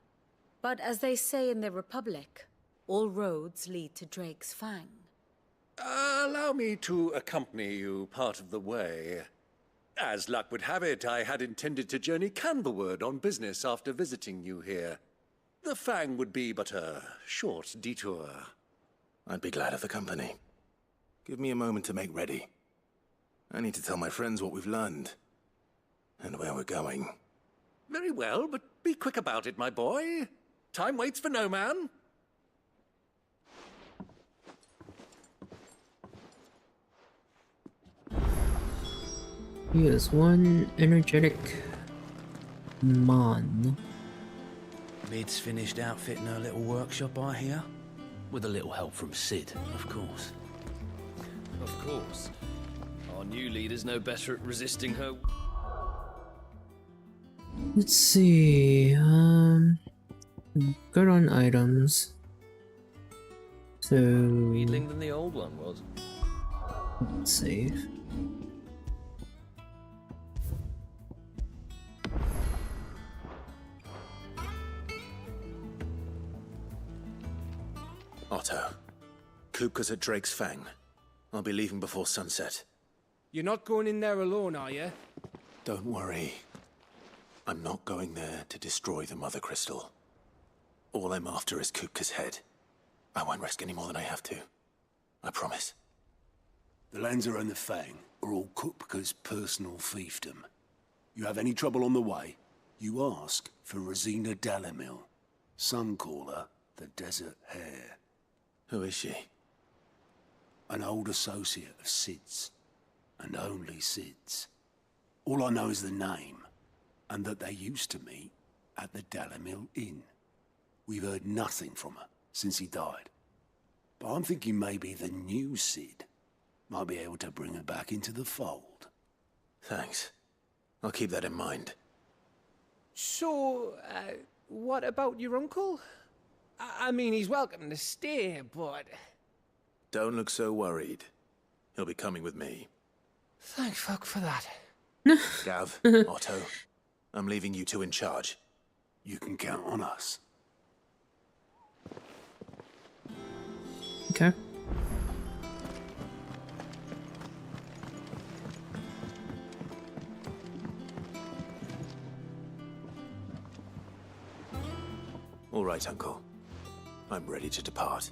but as they say in the Republic, all roads lead to Drake's Fang. Allow me to accompany you part of the way. As luck would have it, I had intended to journey Canberward on business after visiting you here. The Fang would be but a short detour. I'd be glad of the company. Give me a moment to make ready. I need to tell my friends what we've learned, and where we're going. Very well, but be quick about it, my boy. Time waits for no man. He is one energetic Mon. Lid's finished outfitting her little workshop, I hear. With a little help from Sid, of course. Of course. Our new leader's no better at resisting her. Let's see, good on items. So... Wheedling than the old one was. Let's save. Otto, Kupka's at Drake's Fang. I'll be leaving before sunset. You're not going in there alone, are you? Don't worry. I'm not going there to destroy the Mother Crystal. All I'm after is Kupka's head. I won't risk any more than I have to. I promise. The Lancer and the Fang are all Kupka's personal fiefdom. You have any trouble on the way, you ask for Rosina Dalamil. Some call her the Desert Hare. Who is she? An old associate of Sid's, and only Sid's. All I know is the name, and that they used to meet at the Dalamil Inn. We've heard nothing from her since he died. But I'm thinking maybe the new Sid might be able to bring her back into the fold. Thanks. I'll keep that in mind. So, what about your uncle? I mean, he's welcome to stay, but... Don't look so worried. He'll be coming with me. Thank fuck for that. Gav, Otto, I'm leaving you two in charge. You can count on us. Okay. All right, Uncle. I'm ready to depart.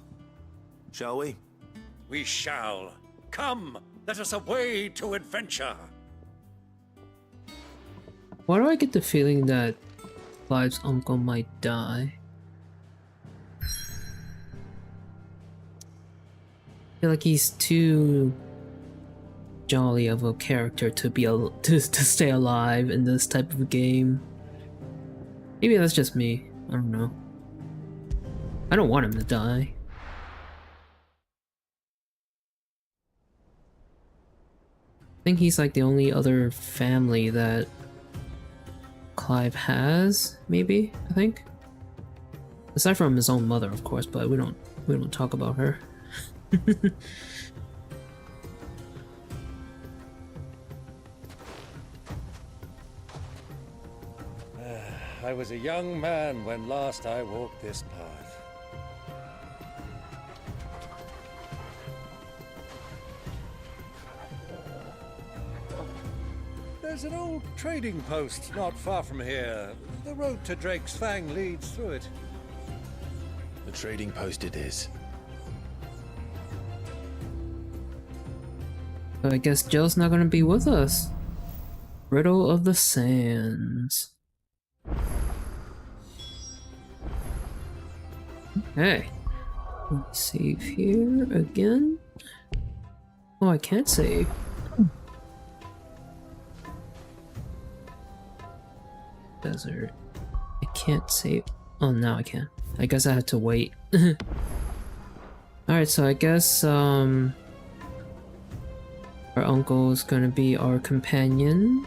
Shall we? We shall. Come, let us away to adventure. Why do I get the feeling that Clive's uncle might die? I feel like he's too jolly of a character to be to stay alive in this type of a game. Maybe that's just me. I don't know. I don't want him to die. I think he's like the only other family that Clive has, maybe, I think. Aside from his own mother, of course, but we don't talk about her. I was a young man when last I walked this path. There's an old trading post not far from here. The road to Drake's Fang leads through it. The trading post it is. I guess Jill's not gonna be with us. Riddle of the Sands. Okay. Let's save here again. Oh, I can't save. Desert. I can't save. Oh, now I can. I guess I had to wait. Alright, so I guess our uncle is gonna be our companion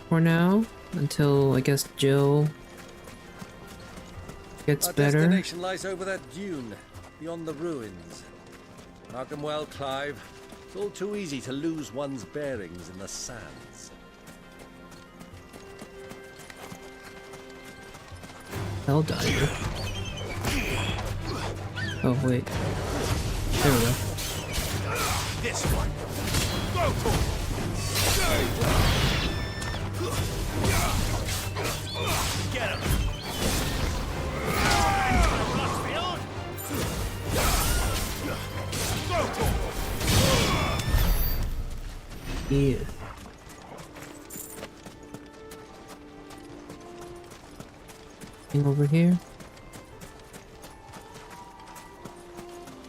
for now, until I guess Jill gets better. Our destination lies over that dune, beyond the ruins. Markham well, Clive. It's all too easy to lose one's bearings in the sands. Hell diver. Oh wait. There we go. This one. Go for it. Get him. Go for it. Yeah. Thing over here.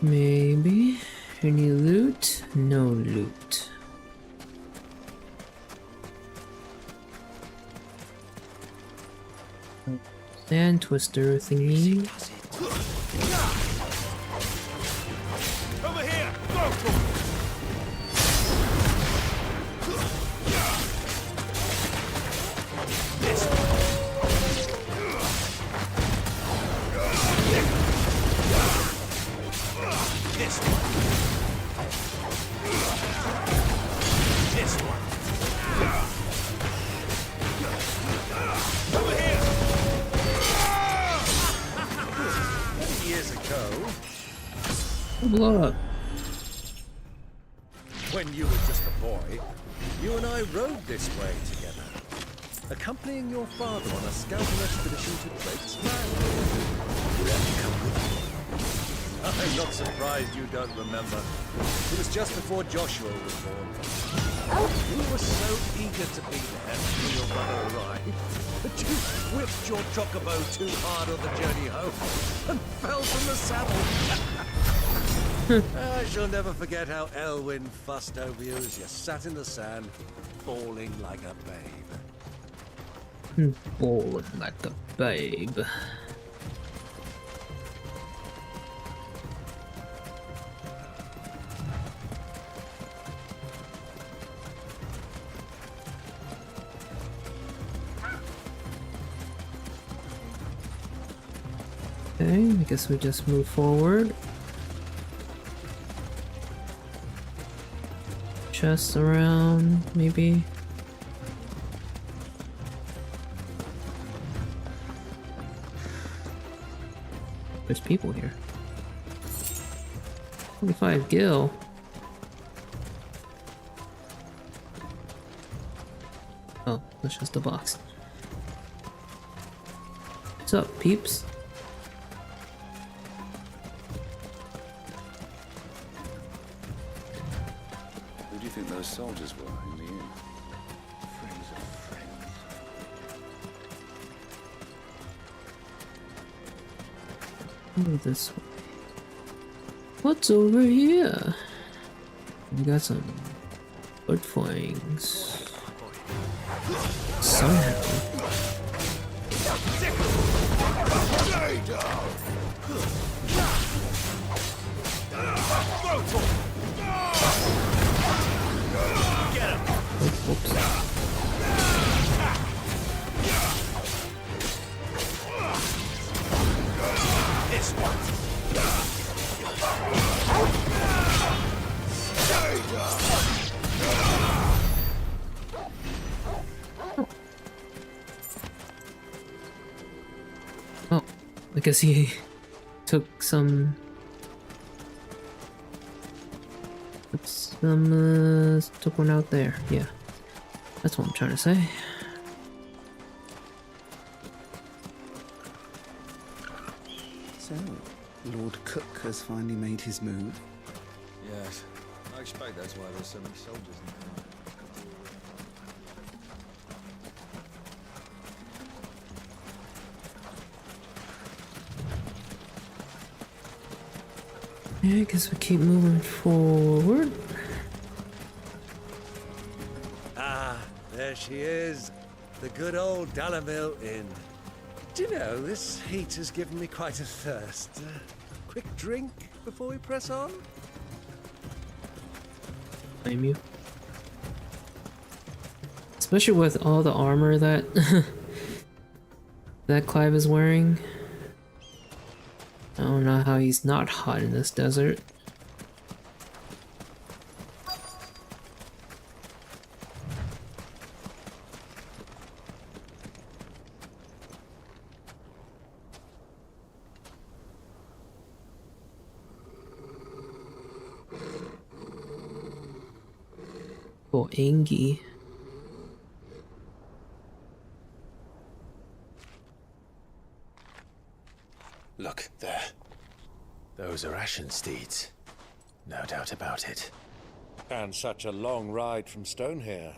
Maybe. Any loot? No loot. Sand twister thingy. Over here. Go for it. Blow up. When you were just a boy, you and I rode this way together, accompanying your father on a scouting expedition to Drake's Fang. I'm not surprised you don't remember. It was just before Joshua was born. You were so eager to be there when your brother arrived that you whipped your chocobo too hard on the journey home and fell from the saddle. I shall never forget how Elwyn fussed over you as you sat in the sand, bawling like a babe. Bawling like a babe. Okay, I guess we just move forward. chests around, maybe. There's people here. 25 gil. Oh, that's just a box. What's up, peeps? Who do you think those soldiers were in the inn? Friends of friends. Over this way. What's over here? We got some wood flangs. Somehow. Oops. This one. Oh, I guess he took some. Took one out there. Yeah, that's what I'm trying to say. So, Lord Cook has finally made his move. Yes. I expect that's why there's so many soldiers in the Yeah, I guess we keep moving forward. Ah, there she is. The good old Dalamil Inn. Do you know, this heat has given me quite a thirst. Quick drink before we press on? Blame you. Especially with all the armor that that Clive is wearing. I don't know how he's not hot in this desert. Oh, Angie. Look, there. Those are Ashen steeds. No doubt about it. And such a long ride from Stonehere.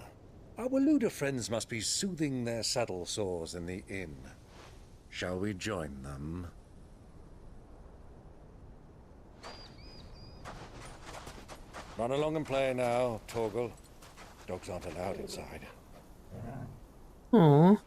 Our Waluda friends must be soothing their saddle sores in the inn. Shall we join them? Run along and play now, Torgal. Dogs aren't allowed inside. Aww.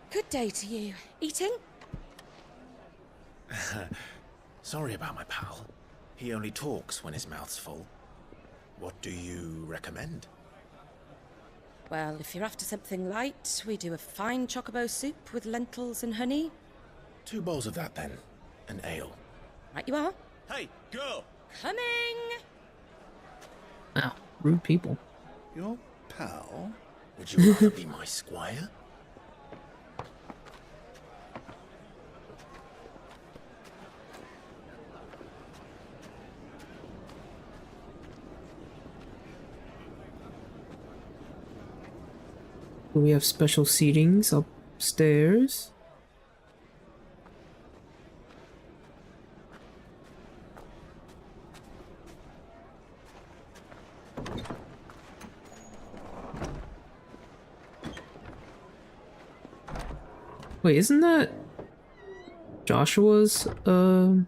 Good day to you. Eating? Sorry about my pal. He only talks when his mouth's full. What do you recommend? Well, if you're after something light, we do a fine chocobo soup with lentils and honey. 2 bowls of that, then. An ale. Right you are. Hey, girl! Coming! Wow, rude people. Your pal? Would you rather be my squire? We have special seatings upstairs. Wait, isn't that Joshua's, I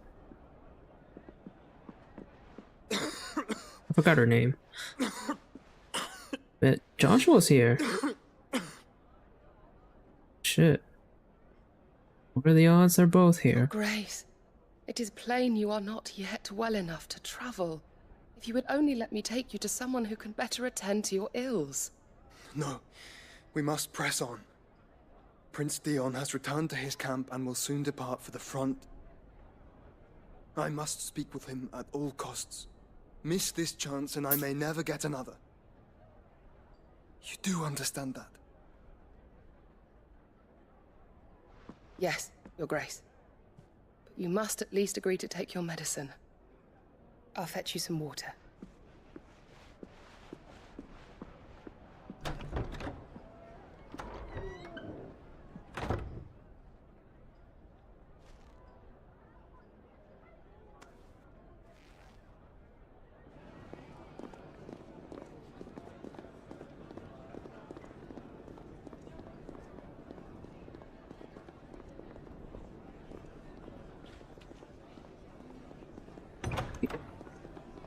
forgot her name. But Joshua's here. Shit. What are the odds they're both here? Grace, it is plain you are not yet well enough to travel. If you would only let me take you to someone who can better attend to your ills. No, we must press on. Prince Dion has returned to his camp and will soon depart for the front. I must speak with him at all costs. Miss this chance and I may never get another. You do understand that? Yes, Your Grace. But you must at least agree to take your medicine. I'll fetch you some water.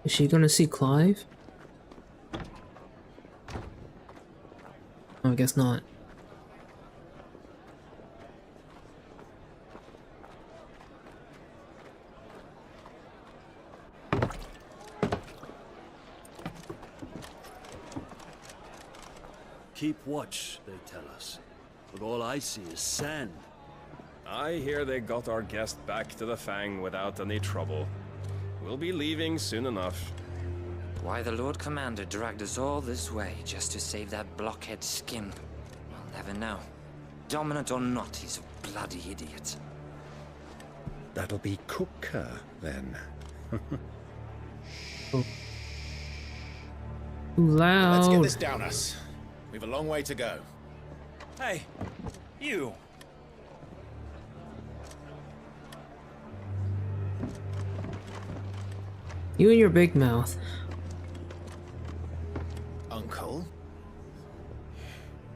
Is she gonna see Clive? Oh, I guess not. Keep watch, they tell us. But all I see is sand. I hear they got our guest back to the Fang without any trouble. We'll be leaving soon enough. Why the Lord Commander dragged us all this way just to save that blockhead Skim, we'll never know. Dominant or not, he's a bloody idiot. That'll be Cooker, then. Loud. Let's get this down us. We've a long way to go. Hey, you! You and your big mouth. Uncle?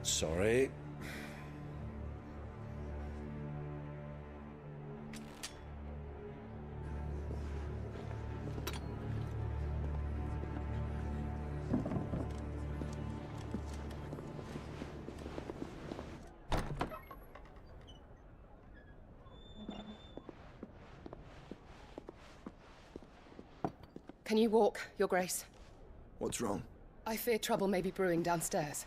Sorry. Can you walk, Your Grace? What's wrong? I fear trouble may be brewing downstairs.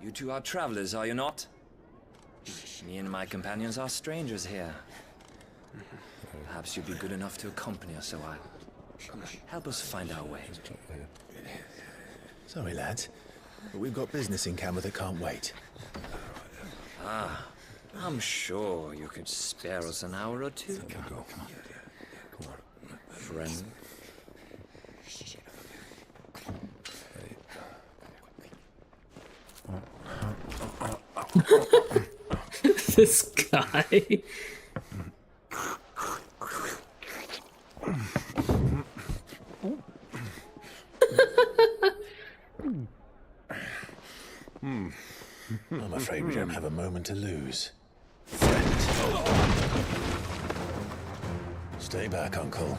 You two are travelers, are you not? Me and my companions are strangers here. Perhaps you'd be good enough to accompany us a while. Help us find our way. Sorry, lads, but we've got business in camera that can't wait. Ah, I'm sure you could spare us an hour or two. Come on. Friend. This guy. I'm afraid we don't have a moment to lose. Stay back, Uncle.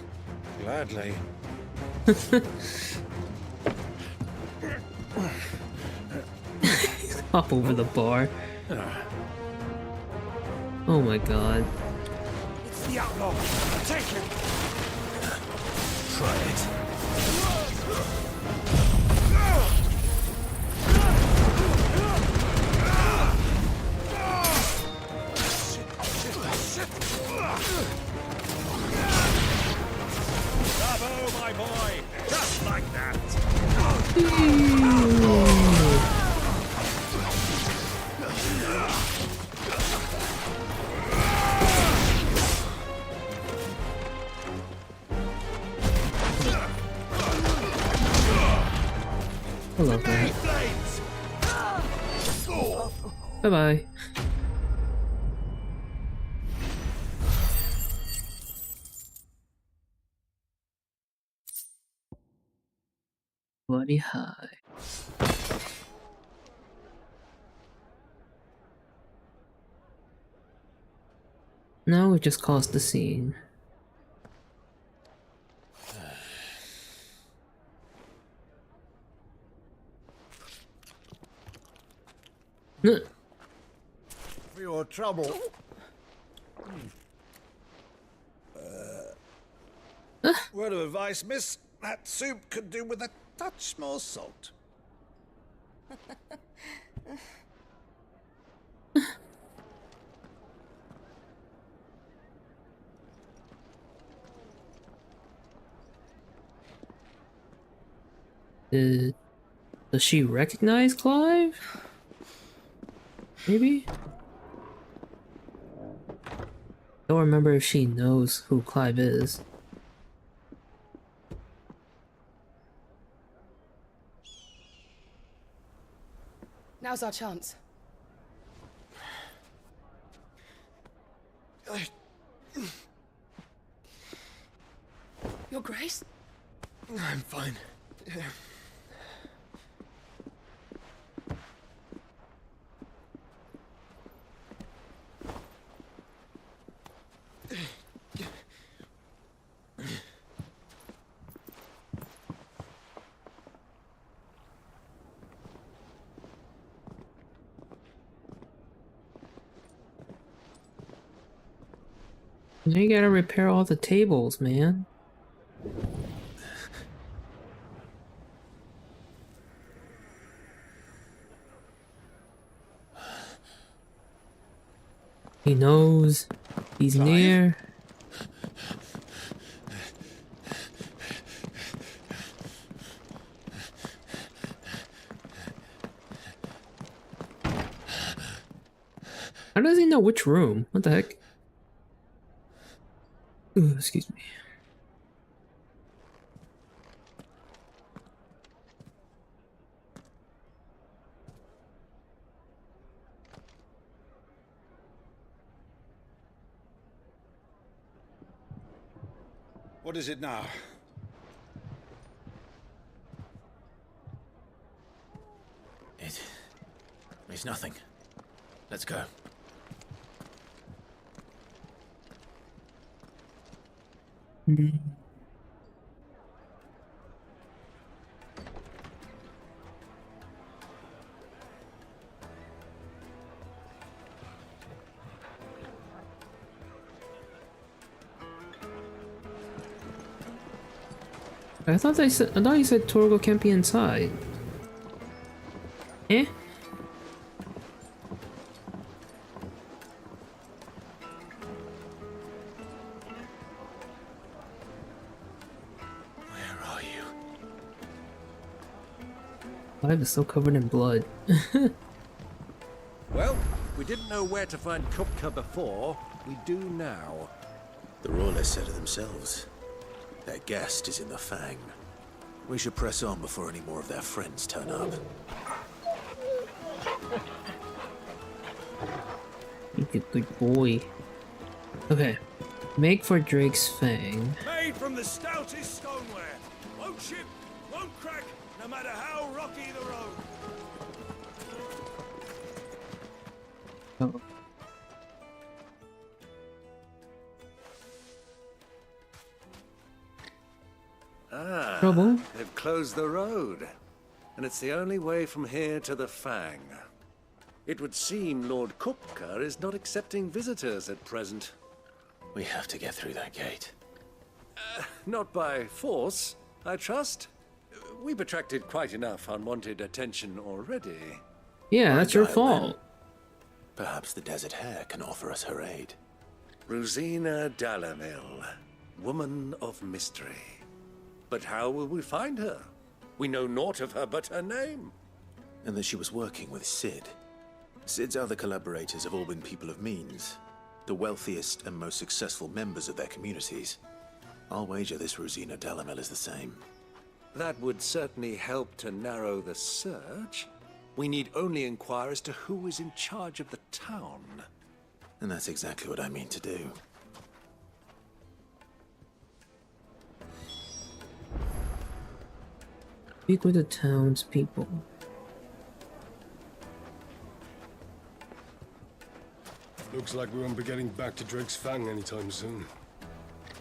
Gladly. Hop over the bar. Oh my god. It's the outlaw! Take him! Try it. Bravo, my boy! Just like that! I love that. Bye-bye. Bloody high. Now we just caused the scene. For your trouble. Word of advice, miss. That soup could do with a touch more salt. Does she recognize Clive? Maybe? Don't remember if she knows who Clive is. Now's our chance. Your Grace? I'm fine. Now you gotta repair all the tables, man. He knows he's near. How does he know which room? What the heck? Ooh, excuse me. What is it now? It's nothing. Let's go. I thought you said Torgo can't be inside. Eh? Where are you? Clive is still covered in blood. Well, we didn't know where to find Kupka before. We do now. The Royalists said it themselves. Their guest is in the Fang. We should press on before any more of their friends turn up. He's a good boy. Okay. Make for Drake's Fang. Made from the stoutest stoneware. Won't chip, won't crack, no matter how rocky the road. Oh. Trouble? They've closed the road, and it's the only way from here to the Fang. It would seem Lord Kupka is not accepting visitors at present. We have to get through that gate. Not by force, I trust. We've attracted quite enough unwanted attention already. Yeah, that's your fault. Perhaps the Desert Hare can offer us her aid. Rosina Dalamil, woman of mystery. But how will we find her? We know naught of her but her name. And that she was working with Sid. Sid's other collaborators have all been people of means, the wealthiest and most successful members of their communities. I'll wager this Rosina Dalamil is the same. That would certainly help to narrow the search. We need only inquire as to who is in charge of the town. And that's exactly what I mean to do. Speak with the townspeople. Looks like we won't be getting back to Drake's Fang anytime soon.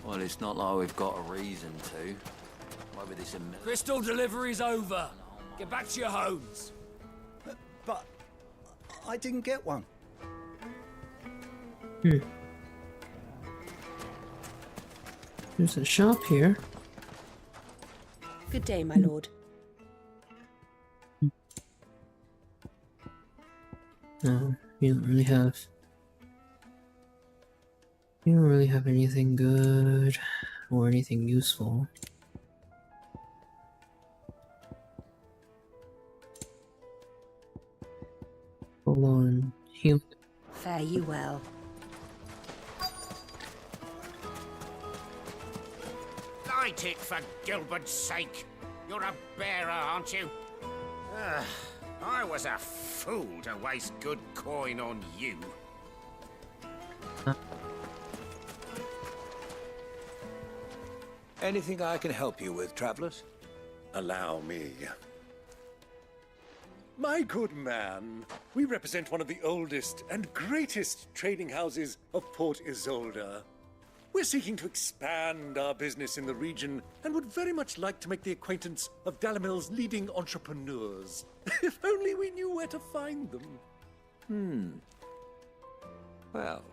Well, it's not like we've got a reason to. Maybe this a Crystal delivery's over. Get back to your homes. But I didn't get one. There's a shop here. Good day, my lord. No, you don't really have. You don't really have anything good or anything useful. Hold on, heal. Fare you well. Light it, for Gilbert's sake. You're a bearer, aren't you? I was a fool to waste good coin on you. Anything I can help you with, travelers? Allow me. My good man, we represent one of the oldest and greatest trading houses of Port Isolde. We're seeking to expand our business in the region and would very much like to make the acquaintance of Dalamil's leading entrepreneurs. If only we knew where to find them. Well,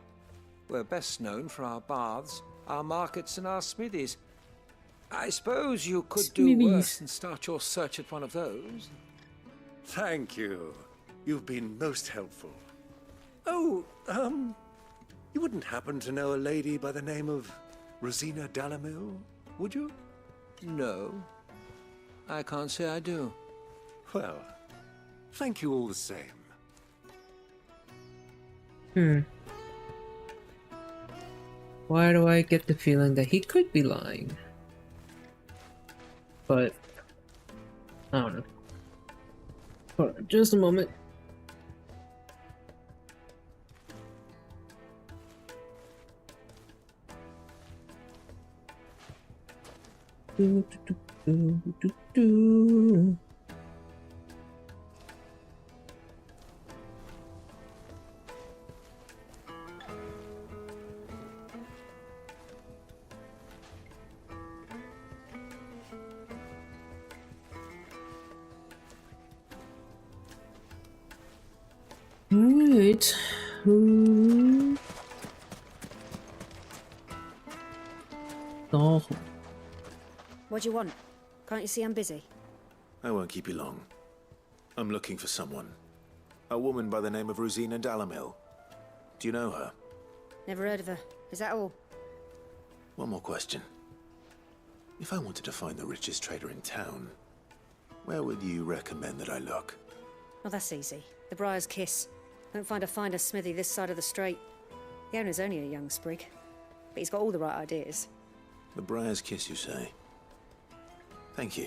we're best known for our baths, our markets, and our smithies. I suppose you could do worse than start your search at one of those. Thank you. You've been most helpful. Oh, you wouldn't happen to know a lady by the name of Rosina Dalamil, would you? No, I can't say I do. Well, thank you all the same. Why do I get the feeling that he could be lying? But I don't know. Hold on, just a moment. Alright. Oh. What do you want? Can't you see I'm busy? I won't keep you long. I'm looking for someone. A woman by the name of Rosina Dalamil. Do you know her? Never heard of her. Is that all? One more question. If I wanted to find the richest trader in town, where would you recommend that I look? Well, that's easy. The Briar's Kiss. Won't find a finer smithy this side of the strait. The owner's only a young sprig, but he's got all the right ideas. The Briar's Kiss, you say? Thank you.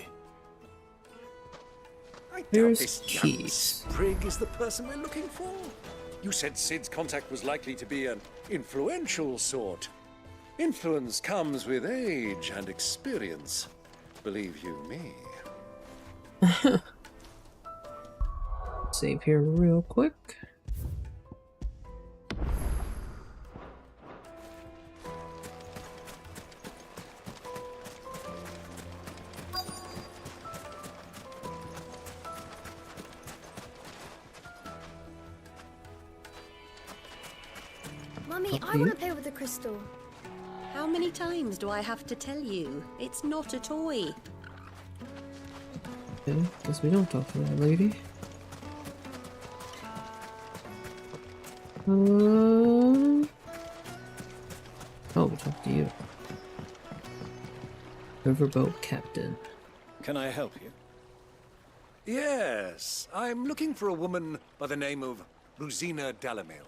I doubt Here's this young keys. sprig is the person we're looking for. You said Sid's contact was likely to be an influential sort. Influence comes with age and experience. Believe you me. Save here real quick. Mummy, I want to play with the crystal. How many times do I have to tell you? It's not a toy. Okay, guess we don't talk to that lady. Oh, we'll talk to you. Riverboat captain. Can I help you? Yes, I'm looking for a woman by the name of Rosina Dalamil.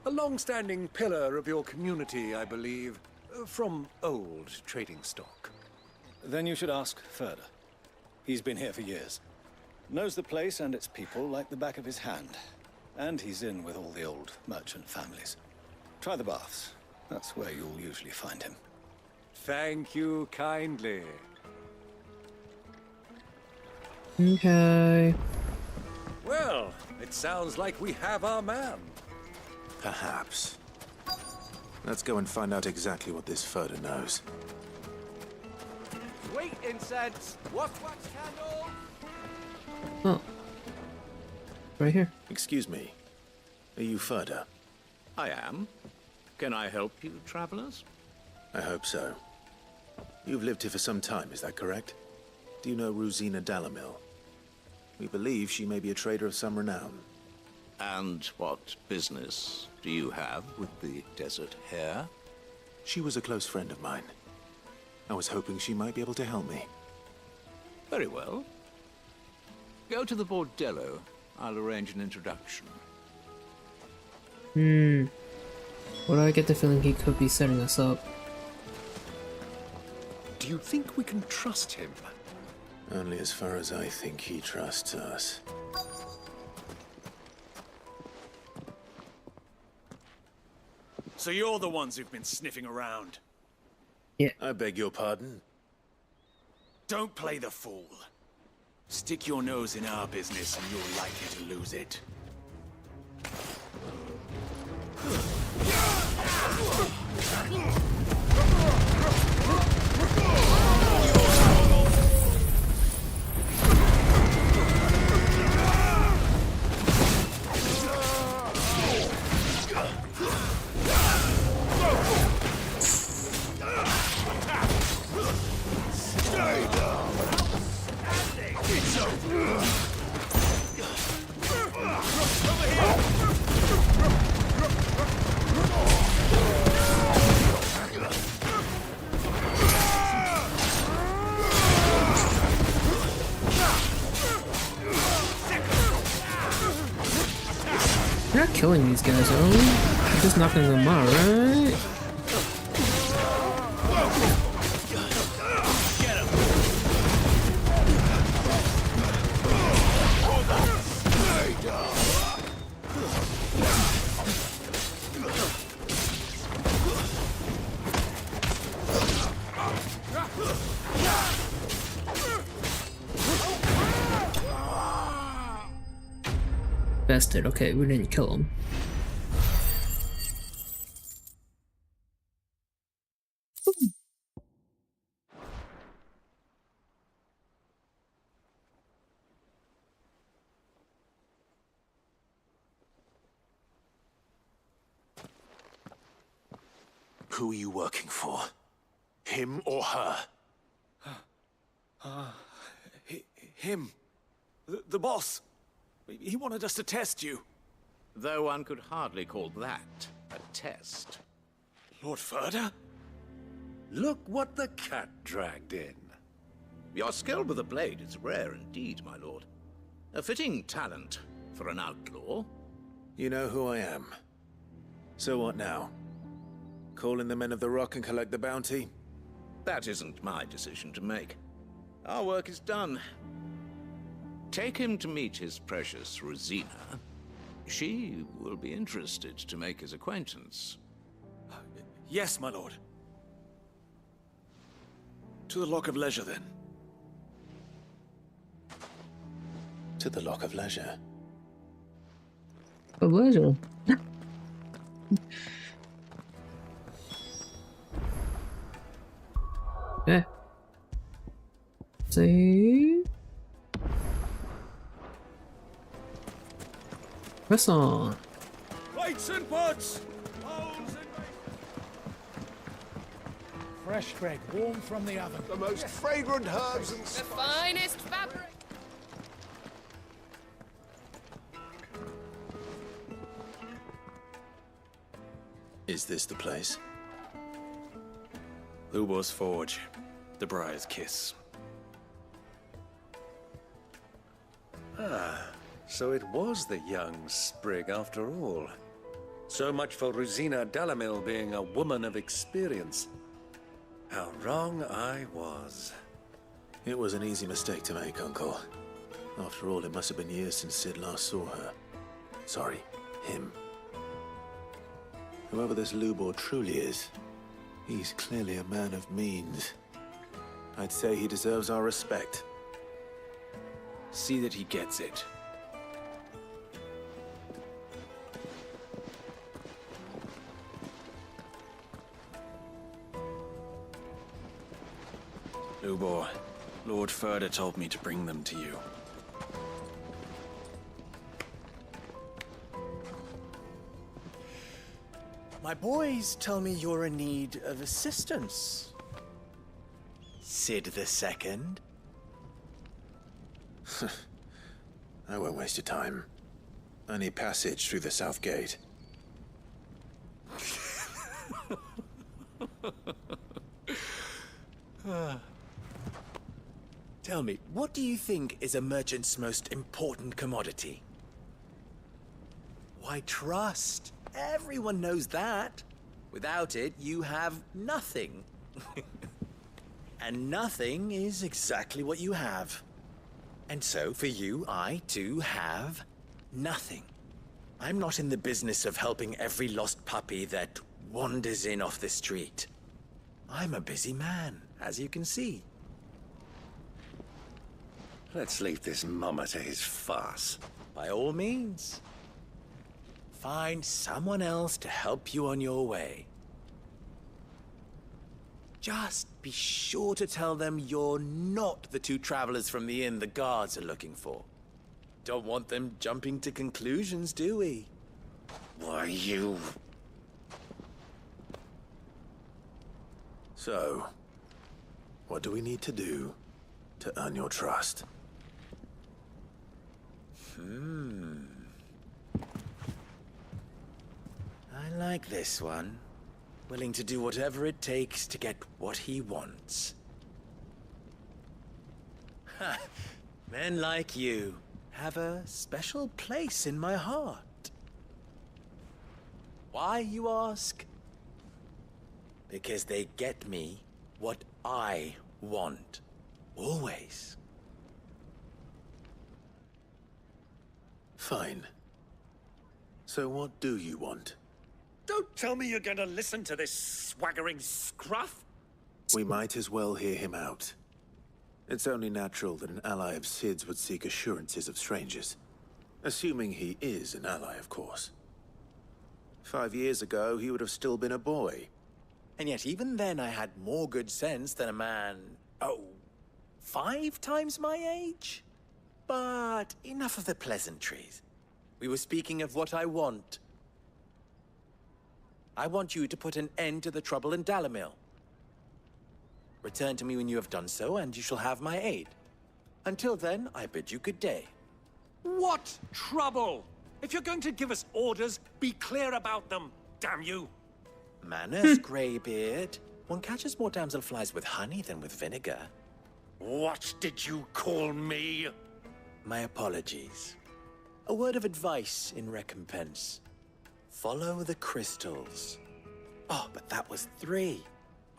A long-standing pillar of your community, I believe, from old trading stock. Then you should ask further. He's been here for years. Knows the place and its people like the back of his hand. And he's in with all the old merchant families. Try the baths. That's where you'll usually find him. Thank you kindly. Okay. Well, it sounds like we have our man. Perhaps. Let's go and find out exactly what this Furder knows. Sweet incense, wax candle. Oh. Right here. Excuse me. Are you Furder? I am. Can I help you, travelers? I hope so. You've lived here for some time, is that correct? Do you know Rosina Dalamil? We believe she may be a trader of some renown. And what business do you have with the desert hare? She was a close friend of mine. I was hoping she might be able to help me. Very well. Go to the bordello. I'll arrange an introduction. What do I get the feeling he could be setting us up? Do you think we can trust him? Only as far as I think he trusts us. So you're the ones who've been sniffing around? Yeah. I beg your pardon? Don't play the fool. Stick your nose in our business and you're likely to lose it. You're not killing these guys, are we? You're just knocking them out, right? Bested. Okay, we didn't kill him. Who are you working for? Him or her? Him. The boss. He wanted us to test you. Though one could hardly call that a test. Lord Furder? Look what the cat dragged in. Your skill with the blade is rare indeed, my lord. A fitting talent for an outlaw. You know who I am. So what now? Call in the Men of the Rock and collect the bounty? That isn't my decision to make. Our work is done. Take him to meet his precious Rosina. She will be interested to make his acquaintance. Yes, my lord. To the Lock of Leisure, then. To the Lock of Leisure. Of leisure. Yeah. See? Press on. Plates and pots! Fresh bread, warm from the oven. The most fragrant herbs and The finest fabric. Is this the place? Lubor's Forge. The Briar's Kiss. Ah, so it was the young sprig after all. So much for Rosina Dalamil being a woman of experience. How wrong I was. It was an easy mistake to make, Uncle. After all, it must have been years since Sid last saw her. Sorry, him. Whoever this Lubor truly is, he's clearly a man of means. I'd say he deserves our respect. See that he gets it. Lubor, Lord Furder told me to bring them to you. My boys tell me you're in need of assistance. Sid the Second? I won't waste your time. I need passage through the south gate. Tell me, what do you think is a merchant's most important commodity? Why, trust. Everyone knows that. Without it, you have nothing. And nothing is exactly what you have. And so, for you, I, too, have nothing. I'm not in the business of helping every lost puppy that wanders in off the street. I'm a busy man, as you can see. Let's leave this mummer to his farce. By all means. Find someone else to help you on your way. Just be sure to tell them you're not the two travelers from the inn the guards are looking for. Don't want them jumping to conclusions, do we? Why, you... So, what do we need to do to earn your trust? I like this one. Willing to do whatever it takes to get what he wants. Ha! Men like you have a special place in my heart. Why, you ask? Because they get me what I want. Always. Fine. So what do you want? Don't tell me you're gonna listen to this swaggering scruff! We might as well hear him out. It's only natural that an ally of Sid's would seek assurances of strangers. Assuming he is an ally, of course. 5 years ago, he would have still been a boy. And yet even then I had more good sense than a man, 5 times my age? But enough of the pleasantries. We were speaking of what I want. I want you to put an end to the trouble in Dalamil. Return to me when you have done so, and you shall have my aid. Until then, I bid you good day. What trouble? If you're going to give us orders, be clear about them, damn you! Manners, Greybeard. One catches more damselflies with honey than with vinegar. What did you call me? My apologies. A word of advice in recompense. Follow the crystals. Oh, but that was 3.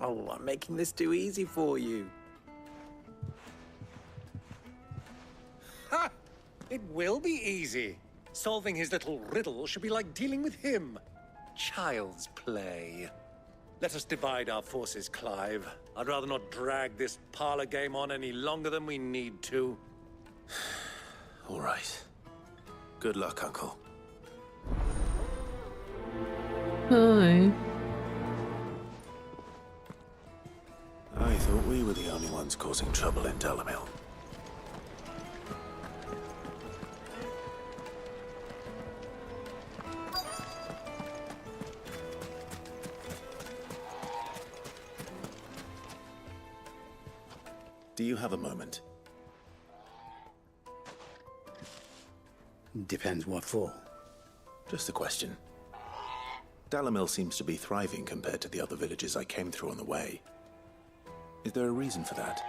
Oh, I'm making this too easy for you. Ha! It will be easy. Solving his little riddle should be like dealing with him. Child's play. Let us divide our forces, Clive. I'd rather not drag this parlor game on any longer than we need to. All right. Good luck, Uncle. Hi. I thought we were the only ones causing trouble in Dalamil. Do you have a moment? Depends what for. Just a question. Dalamil seems to be thriving compared to the other villages I came through on the way. Is there a reason for that?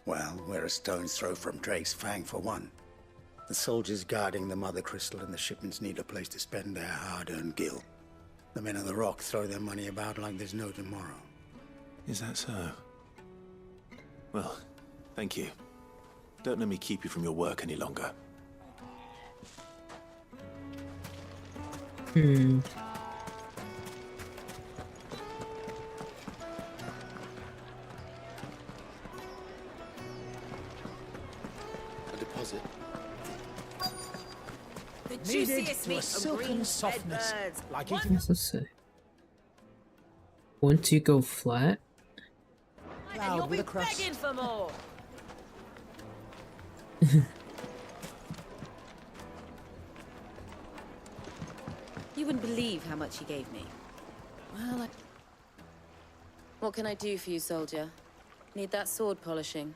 Well, we're a stone's throw from Drake's Fang, for one. The soldiers guarding the Mother Crystal and the shipments need a place to spend their hard-earned gil. The men of the Rock throw their money about like there's no tomorrow. Is that so? Well, thank you. Don't let me keep you from your work any longer. A deposit is it? The Kneaded juiciest to a meat from silken green softness, red birds. like What's eating this say? Once you go flat? And you'll be begging for more. You wouldn't believe how much he gave me. Well, what can I do for you, soldier? Need that sword polishing?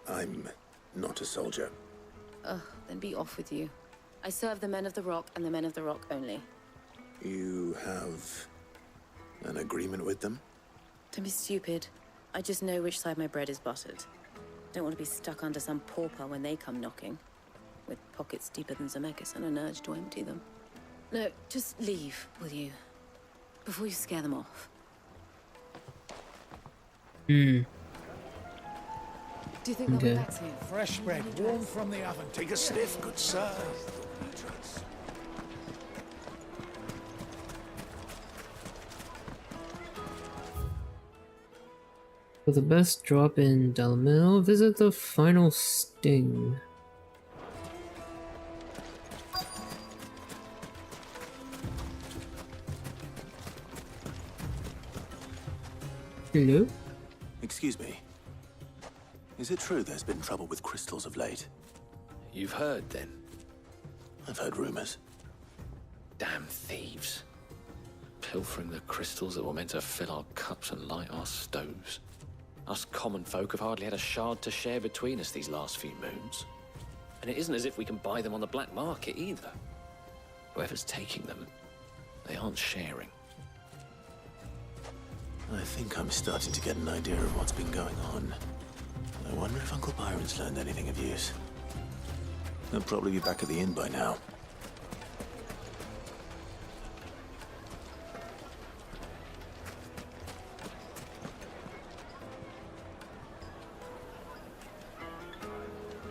I'm not a soldier. Ugh, then be off with you. I serve the men of the Rock and the men of the Rock only. You have an agreement with them? Don't be stupid. I just know which side my bread is buttered. Don't want to be stuck under some pauper when they come knocking. With pockets deeper than Zemeckis and an urge to empty them. No, just leave, will you? Before you scare them off. Hmm. Do you think they'll be back soon? fresh bread, warm from the oven. Take a sniff, good sir. For the best drop in Delamil, visit the final sting. Hello? Excuse me. Is it true there's been trouble with crystals of late? You've heard, then? I've heard rumors. Damn thieves. Pilfering the crystals that were meant to fill our cups and light our stoves. Us common folk have hardly had a shard to share between us these last few moons. And it isn't as if we can buy them on the black market either. Whoever's taking them, they aren't sharing. I think I'm starting to get an idea of what's been going on. I wonder if Uncle Byron's learned anything of use. He'll probably be back at the inn by now.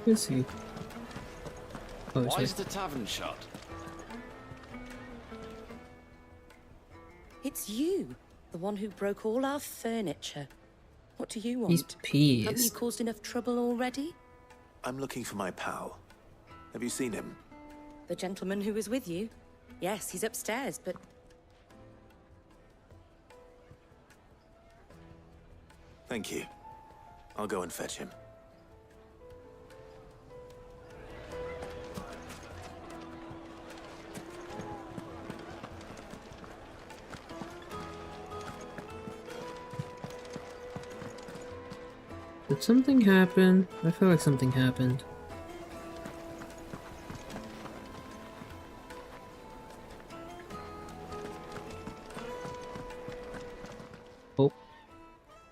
Is he? Oh, Why sorry. is the tavern shut? It's you, the one who broke all our furniture. What do you want? He's pissed. Haven't you caused enough trouble already? I'm looking for my pal. Have you seen him? The gentleman who was with you? Yes, he's upstairs, but... Thank you. I'll go and fetch him. Did something happen? I feel like something happened. Oh.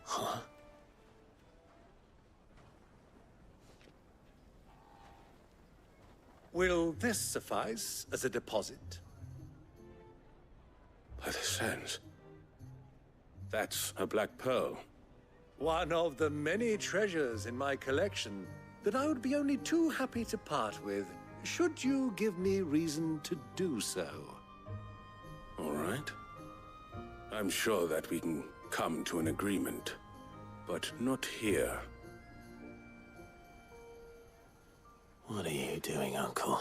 Huh? Will this suffice as a deposit? By the sands. That's a black pearl. One of the many treasures in my collection that I would be only too happy to part with, should you give me reason to do so. All right. I'm sure that we can come to an agreement, but not here. What are you doing, Uncle?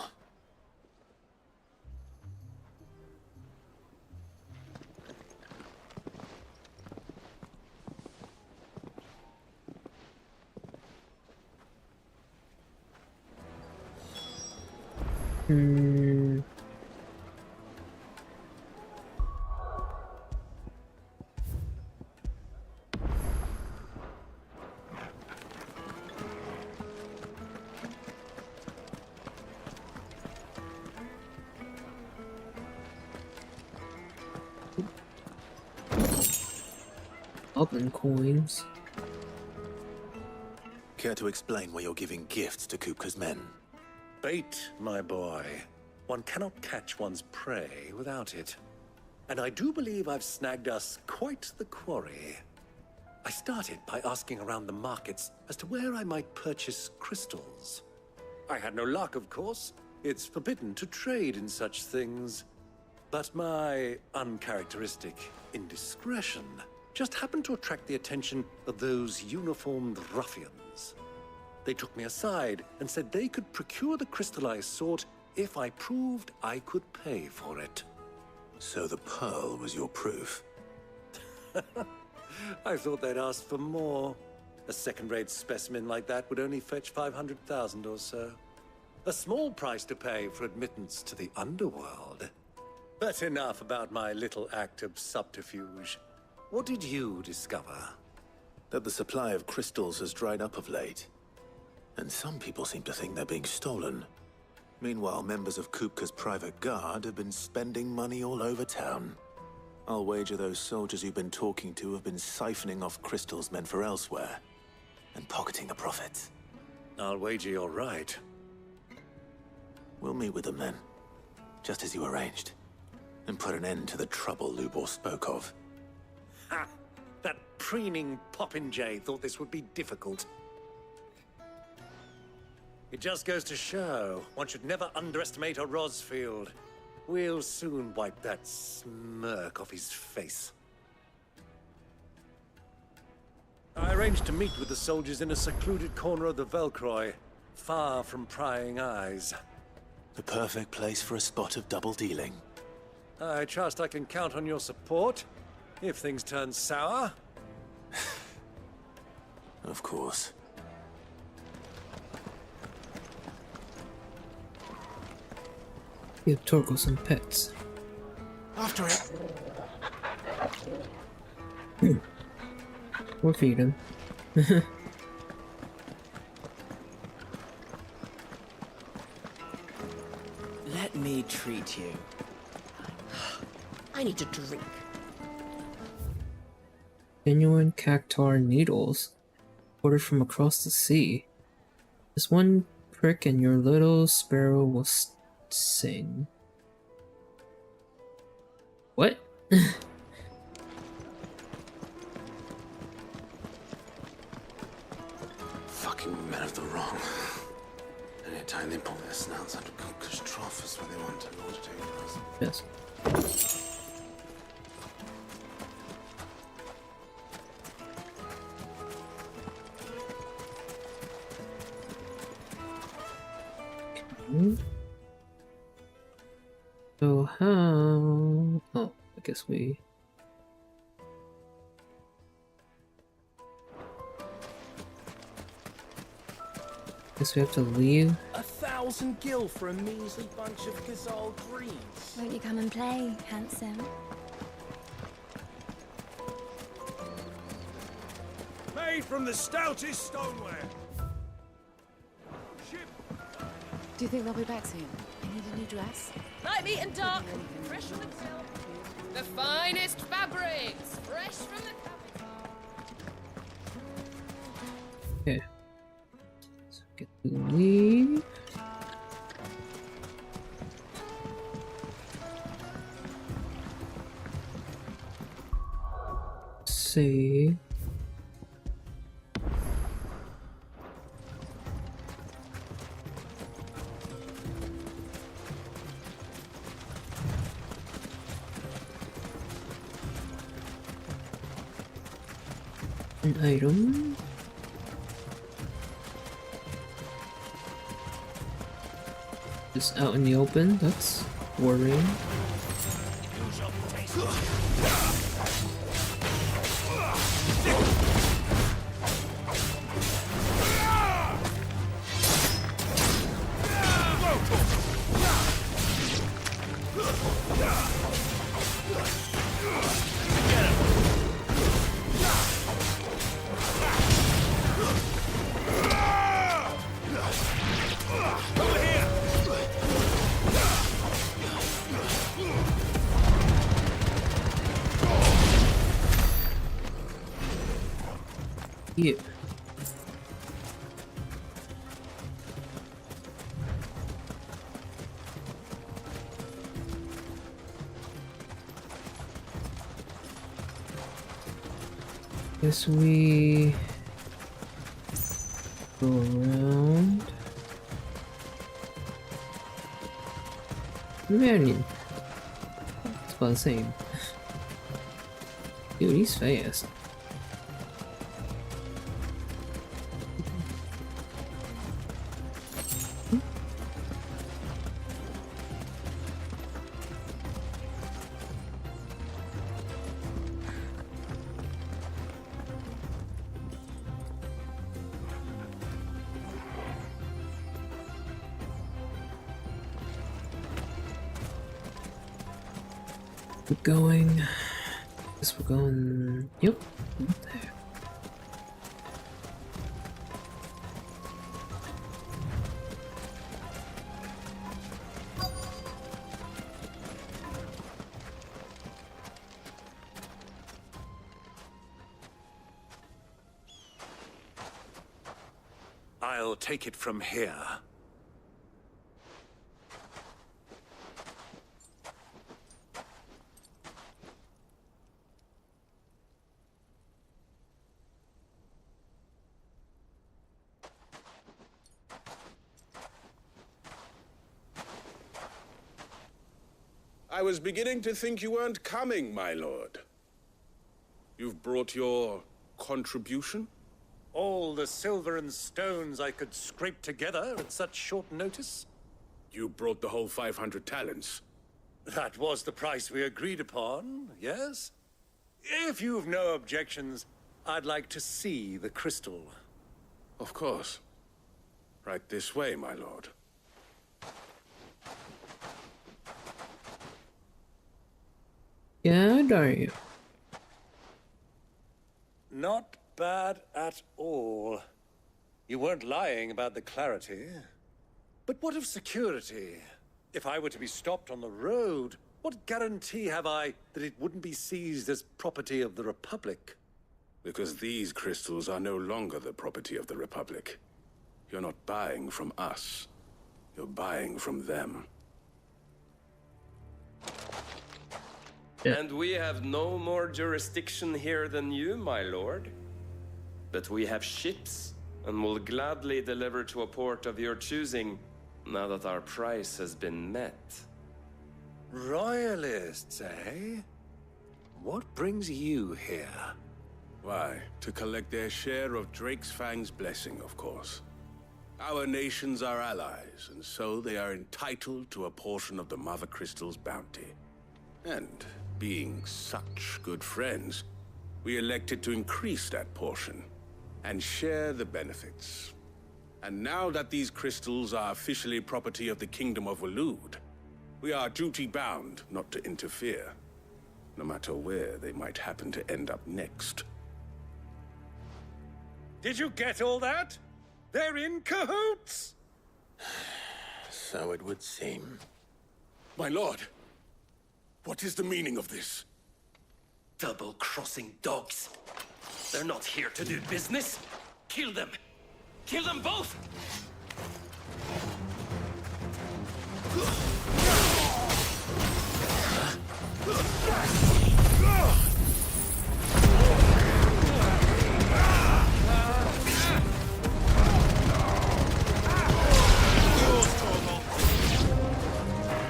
Goblin coins. Care to explain why you're giving gifts to Kupka's men? Bait, my boy. One cannot catch one's prey without it. And I do believe I've snagged us quite the quarry. I started by asking around the markets as to where I might purchase crystals. I had no luck, of course. It's forbidden to trade in such things. But my uncharacteristic indiscretion just happened to attract the attention of those uniformed ruffians. They took me aside and said they could procure the crystallized sword if I proved I could pay for it. So the pearl was your proof? I thought they'd ask for more. A second-rate specimen like that would only fetch 500,000 or so. A small price to pay for admittance to the underworld. But enough about my little act of subterfuge. What did you discover? That the supply of crystals has dried up of late. And some people seem to think they're being stolen. Meanwhile, members of Kupka's private guard have been spending money all over town. I'll wager those soldiers you've been talking to have been siphoning off crystals meant for elsewhere, and pocketing the profits. I'll wager you're right. We'll meet with them then, just as you arranged, and put an end to the trouble Lubor spoke of. Ha! That preening popinjay thought this would be difficult. It just goes to show, one should never underestimate a Rosfield. We'll soon wipe that smirk off his face. I arranged to meet with the soldiers in a secluded corner of the Velcroy, far from prying eyes. The perfect place for a spot of double dealing. I trust I can count on your support, if things turn sour. Of course. Give Torgal some pets. After it. Or feed him. Let me treat you. I need a drink. Genuine cactar needles. Ordered from across the sea. Just one prick and your little sparrow will sing. What? Fucking men of the wrong. Anytime they pull their snouts out of Kupka's trough is where they want to go to take us. Yes. So how? Oh, I guess we. Guess we have to leave. 1,000 gil for a measly bunch of Gazal greens. Won't you come and play, handsome? Made from the stoutest stoneware. Do you think they'll be back soon? I need a new dress. Light, meat, and dark. Fresh from the mill. The finest fabrics. Fresh from the Okay. So get to leave. Save. An item. Just out in the open, that's worrying. Yeah. Guess we go around. Maybe I need. It's about the same. Dude, he's fast. We're going. Guess we're going. Yep. There. I'll take it from here. I was beginning to think you weren't coming, my lord. You've brought your contribution? All the silver and stones I could scrape together at such short notice? You brought the whole 500 talents. That was the price we agreed upon, yes? If you've no objections, I'd like to see the crystal. Of course. Right this way, my lord. Yeah, don't you? Not bad at all. You weren't lying about the clarity. But what of security? If I were to be stopped on the road, what guarantee have I that it wouldn't be seized as property of the Republic? Because these crystals are no longer the property of the Republic. You're not buying from us. You're buying from them. Yeah. And we have no more jurisdiction here than you, my lord. But we have ships, and will gladly deliver to a port of your choosing, now that our price has been met. Royalists, eh? What brings you here? Why, to collect their share of Drake's Fang's blessing, of course. Our nations are allies, and so they are entitled to a portion of the Mother Crystal's bounty. And being such good friends, we elected to increase that portion and share the benefits. And now that these crystals are officially property of the Kingdom of Waloed, we are duty-bound not to interfere, no matter where they might happen to end up next. Did you get all that? They're in cahoots! So it would seem. My lord, what is the meaning of this? Double-crossing dogs. They're not here to do business. Kill them. Kill them both!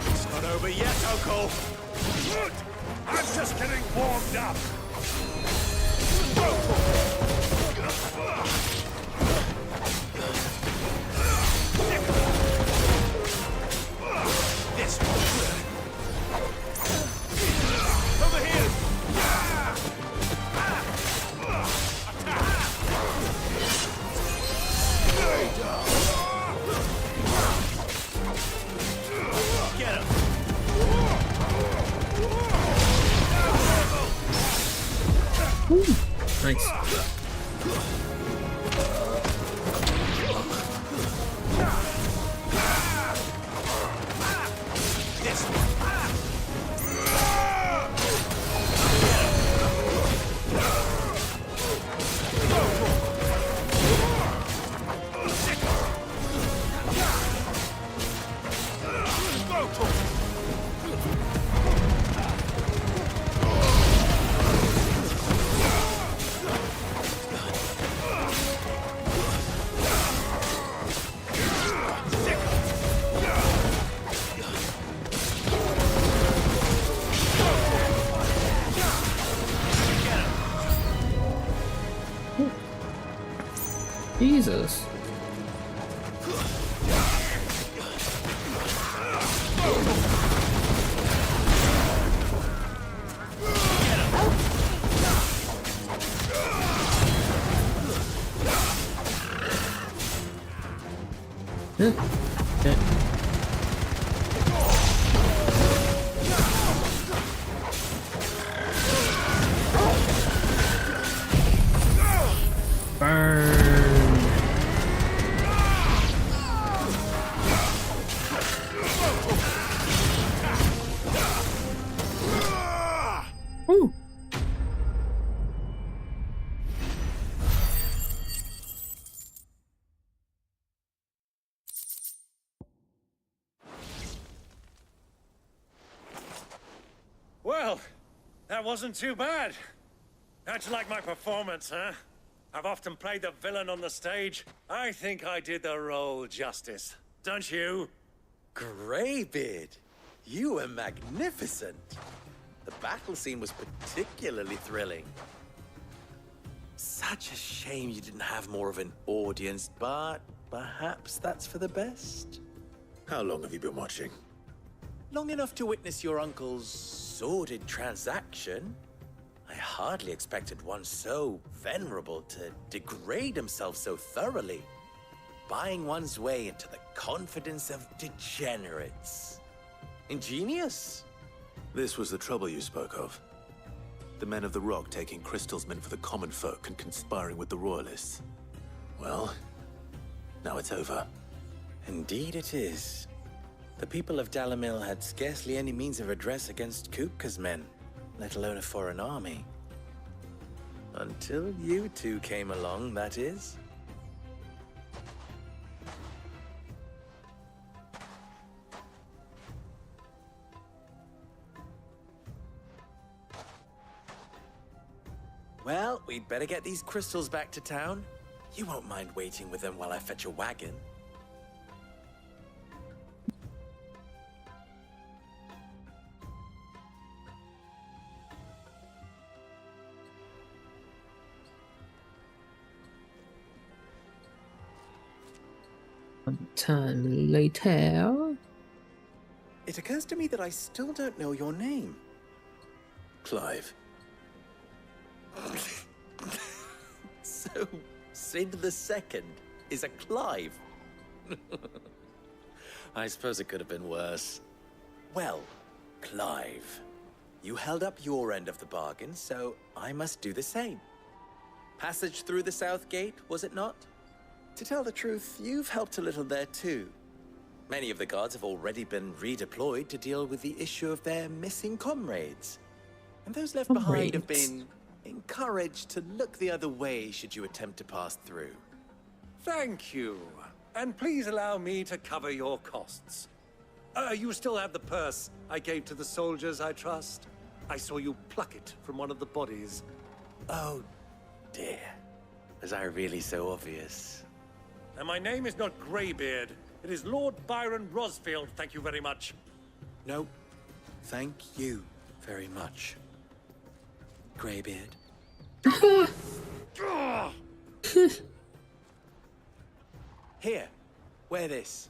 It's not over yet, Uncle. Good. I'm just getting warmed up. This one. Over here. Get him. Ooh, nice. Jesus. Ooh. Well, that wasn't too bad. How'd you like my performance, huh? I've often played the villain on the stage. I think I did the role justice. Don't you? Greybeard, you were magnificent. The battle scene was particularly thrilling. Such a shame you didn't have more of an audience, but perhaps that's for the best. How long have you been watching? Long enough to witness your uncle's sordid transaction. I hardly expected one so venerable to degrade himself so thoroughly, buying one's way into the confidence of degenerates. Ingenious. This was the trouble you spoke of. The men of the Rock taking crystals meant for the common folk and conspiring with the Royalists. Well, now it's over. Indeed it is. The people of Dalamil had scarcely any means of redress against Kupka's men, let alone a foreign army. Until you two came along, that is. Well, we'd better get these crystals back to town. You won't mind waiting with them while I fetch a wagon. Time later. It occurs to me that I still don't know your name. Clive. So, Sid the Second is a Clive. I suppose it could have been worse. Well, Clive, you held up your end of the bargain, so I must do the same. Passage through the South Gate, was it not? To tell the truth, you've helped a little there too. Many of the guards have already been redeployed to deal with the issue of their missing comrades. And those left behind have been encouraged to look the other way should you attempt to pass through. Thank you. And please allow me to cover your costs. You still have the purse I gave to the soldiers, I trust? I saw you pluck it from one of the bodies. Oh, dear. Was I really so obvious? And my name is not Greybeard. It is Lord Byron Rosfield, thank you very much. No, thank you very much, Greybeard. Here, wear this.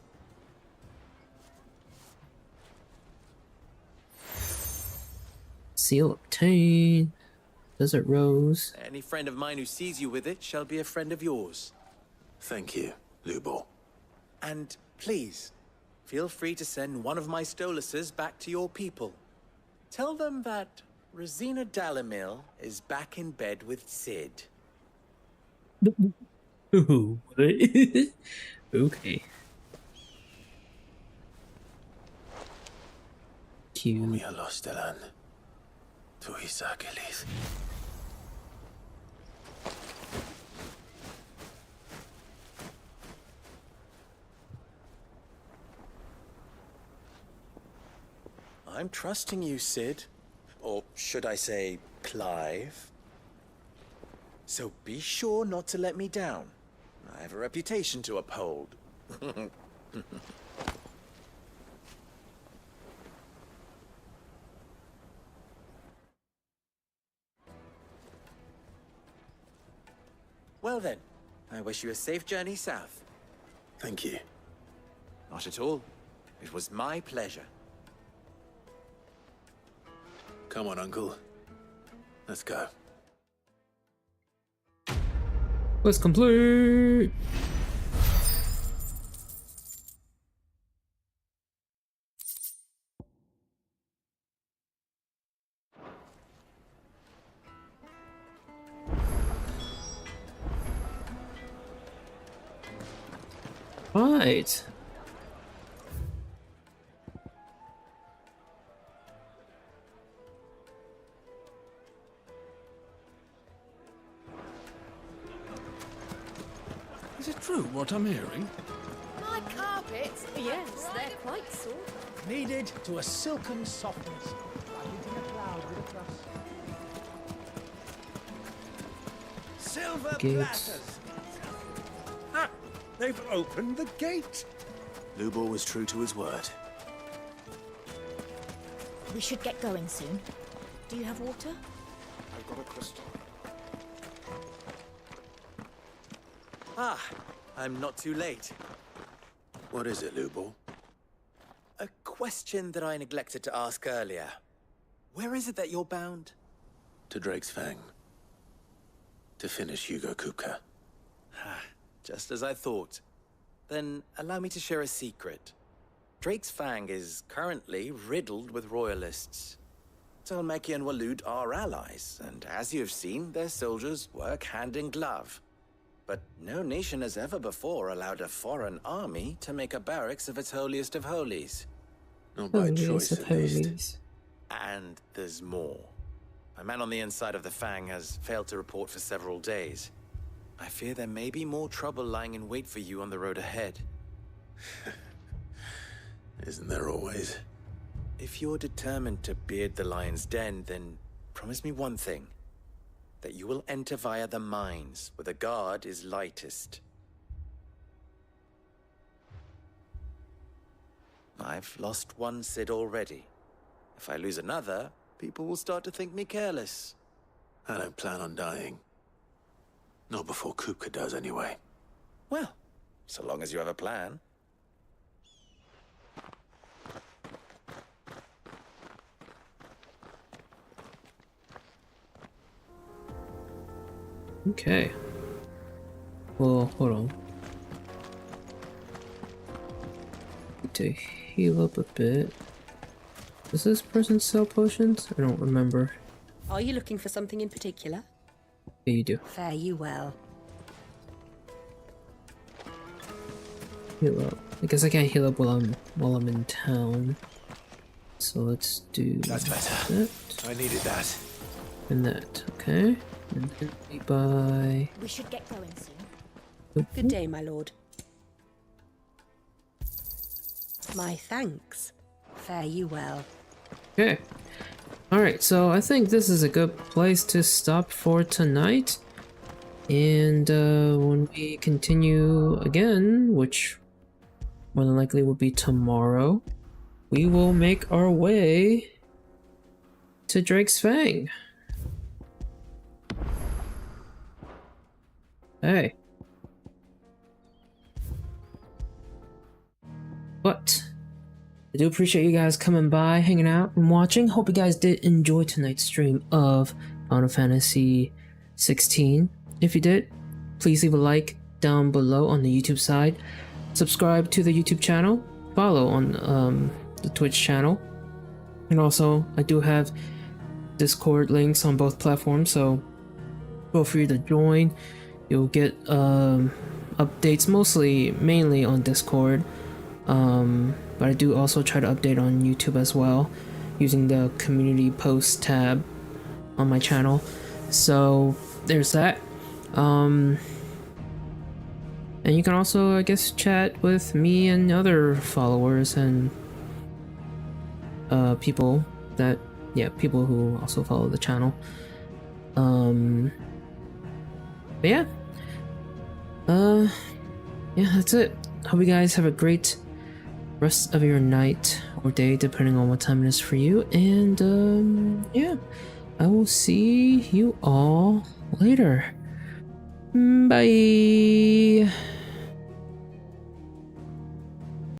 Seal obtained. Desert Rose. Any friend of mine who sees you with it shall be a friend of yours. Thank you, Lubor. And please, feel free to send one of my Stoluses back to your people. Tell them that Rosina Dalamil is back in bed with Sid. Ooh, what? Okay. Cute. Mia Lostelan. Tu Isakelis. I'm trusting you, Sid. Or should I say, Clive? So be sure not to let me down. I have a reputation to uphold. Well then, I wish you a safe journey south. Thank you. Not at all. It was my pleasure. Come on, Uncle. Let's go. Let's complete. Right. Is it true what I'm hearing? My carpets? Yes, they're quite soft. Kneaded to a silken softness, like eating a cloud with a crust. Silver Gates. platters! Ah, they've opened the gate! Lubor was true to his word. We should get going soon. Do you have water? I've got a crystal. Ah, I'm not too late. What is it, Lubor? A question that I neglected to ask earlier. Where is it that you're bound? To Drake's Fang. To finish Hugo Kupka. Just as I thought. Then allow me to share a secret. Drake's Fang is currently riddled with royalists. Talmeki and Waloed are allies, and as you have seen, their soldiers work hand in glove. But no nation has ever before allowed a foreign army to make a barracks of its holiest of holies. Not by choice, at least. And there's more. A man on the inside of the Fang has failed to report for several days. I fear there may be more trouble lying in wait for you on the road ahead. Isn't there always? If you're determined to beard the lion's den, then promise me one thing. That you will enter via the mines, where the guard is lightest. I've lost one Cid already. If I lose another, people will start to think me careless. I don't plan on dying. Not before Kupka does, anyway. Well, so long as you have a plan. Okay. Well, hold on. Need to heal up a bit. Does this person sell potions? I don't remember. Are you looking for something in particular? Yeah, you do. Fare you well. Heal up. I guess I can't heal up while I'm in town. So let's do That's better. that. I needed that. And that, okay. And then we buy. We should get going soon. Good day, my lord. My thanks. Fare you well. Okay. Alright, so I think this is a good place to stop for tonight. And when we continue again, which more than likely will be tomorrow, we will make our way to Drake's Fang. Hey. But I do appreciate you guys coming by, hanging out, and watching. Hope you guys did enjoy tonight's stream of Final Fantasy XVI. If you did, please leave a like down below on the YouTube side. Subscribe to the YouTube channel. Follow on the Twitch channel. And also, I do have Discord links on both platforms, so feel free to join. You'll get updates mainly on Discord. But I do also try to update on YouTube as well, using the community post tab on my channel. So there's that. And you can also, I guess, chat with me and other followers and people who also follow the channel. But yeah. Yeah, that's it. Hope you guys have a great rest of your night or day, depending on what time it is for you. And yeah, I will see you all later. Bye.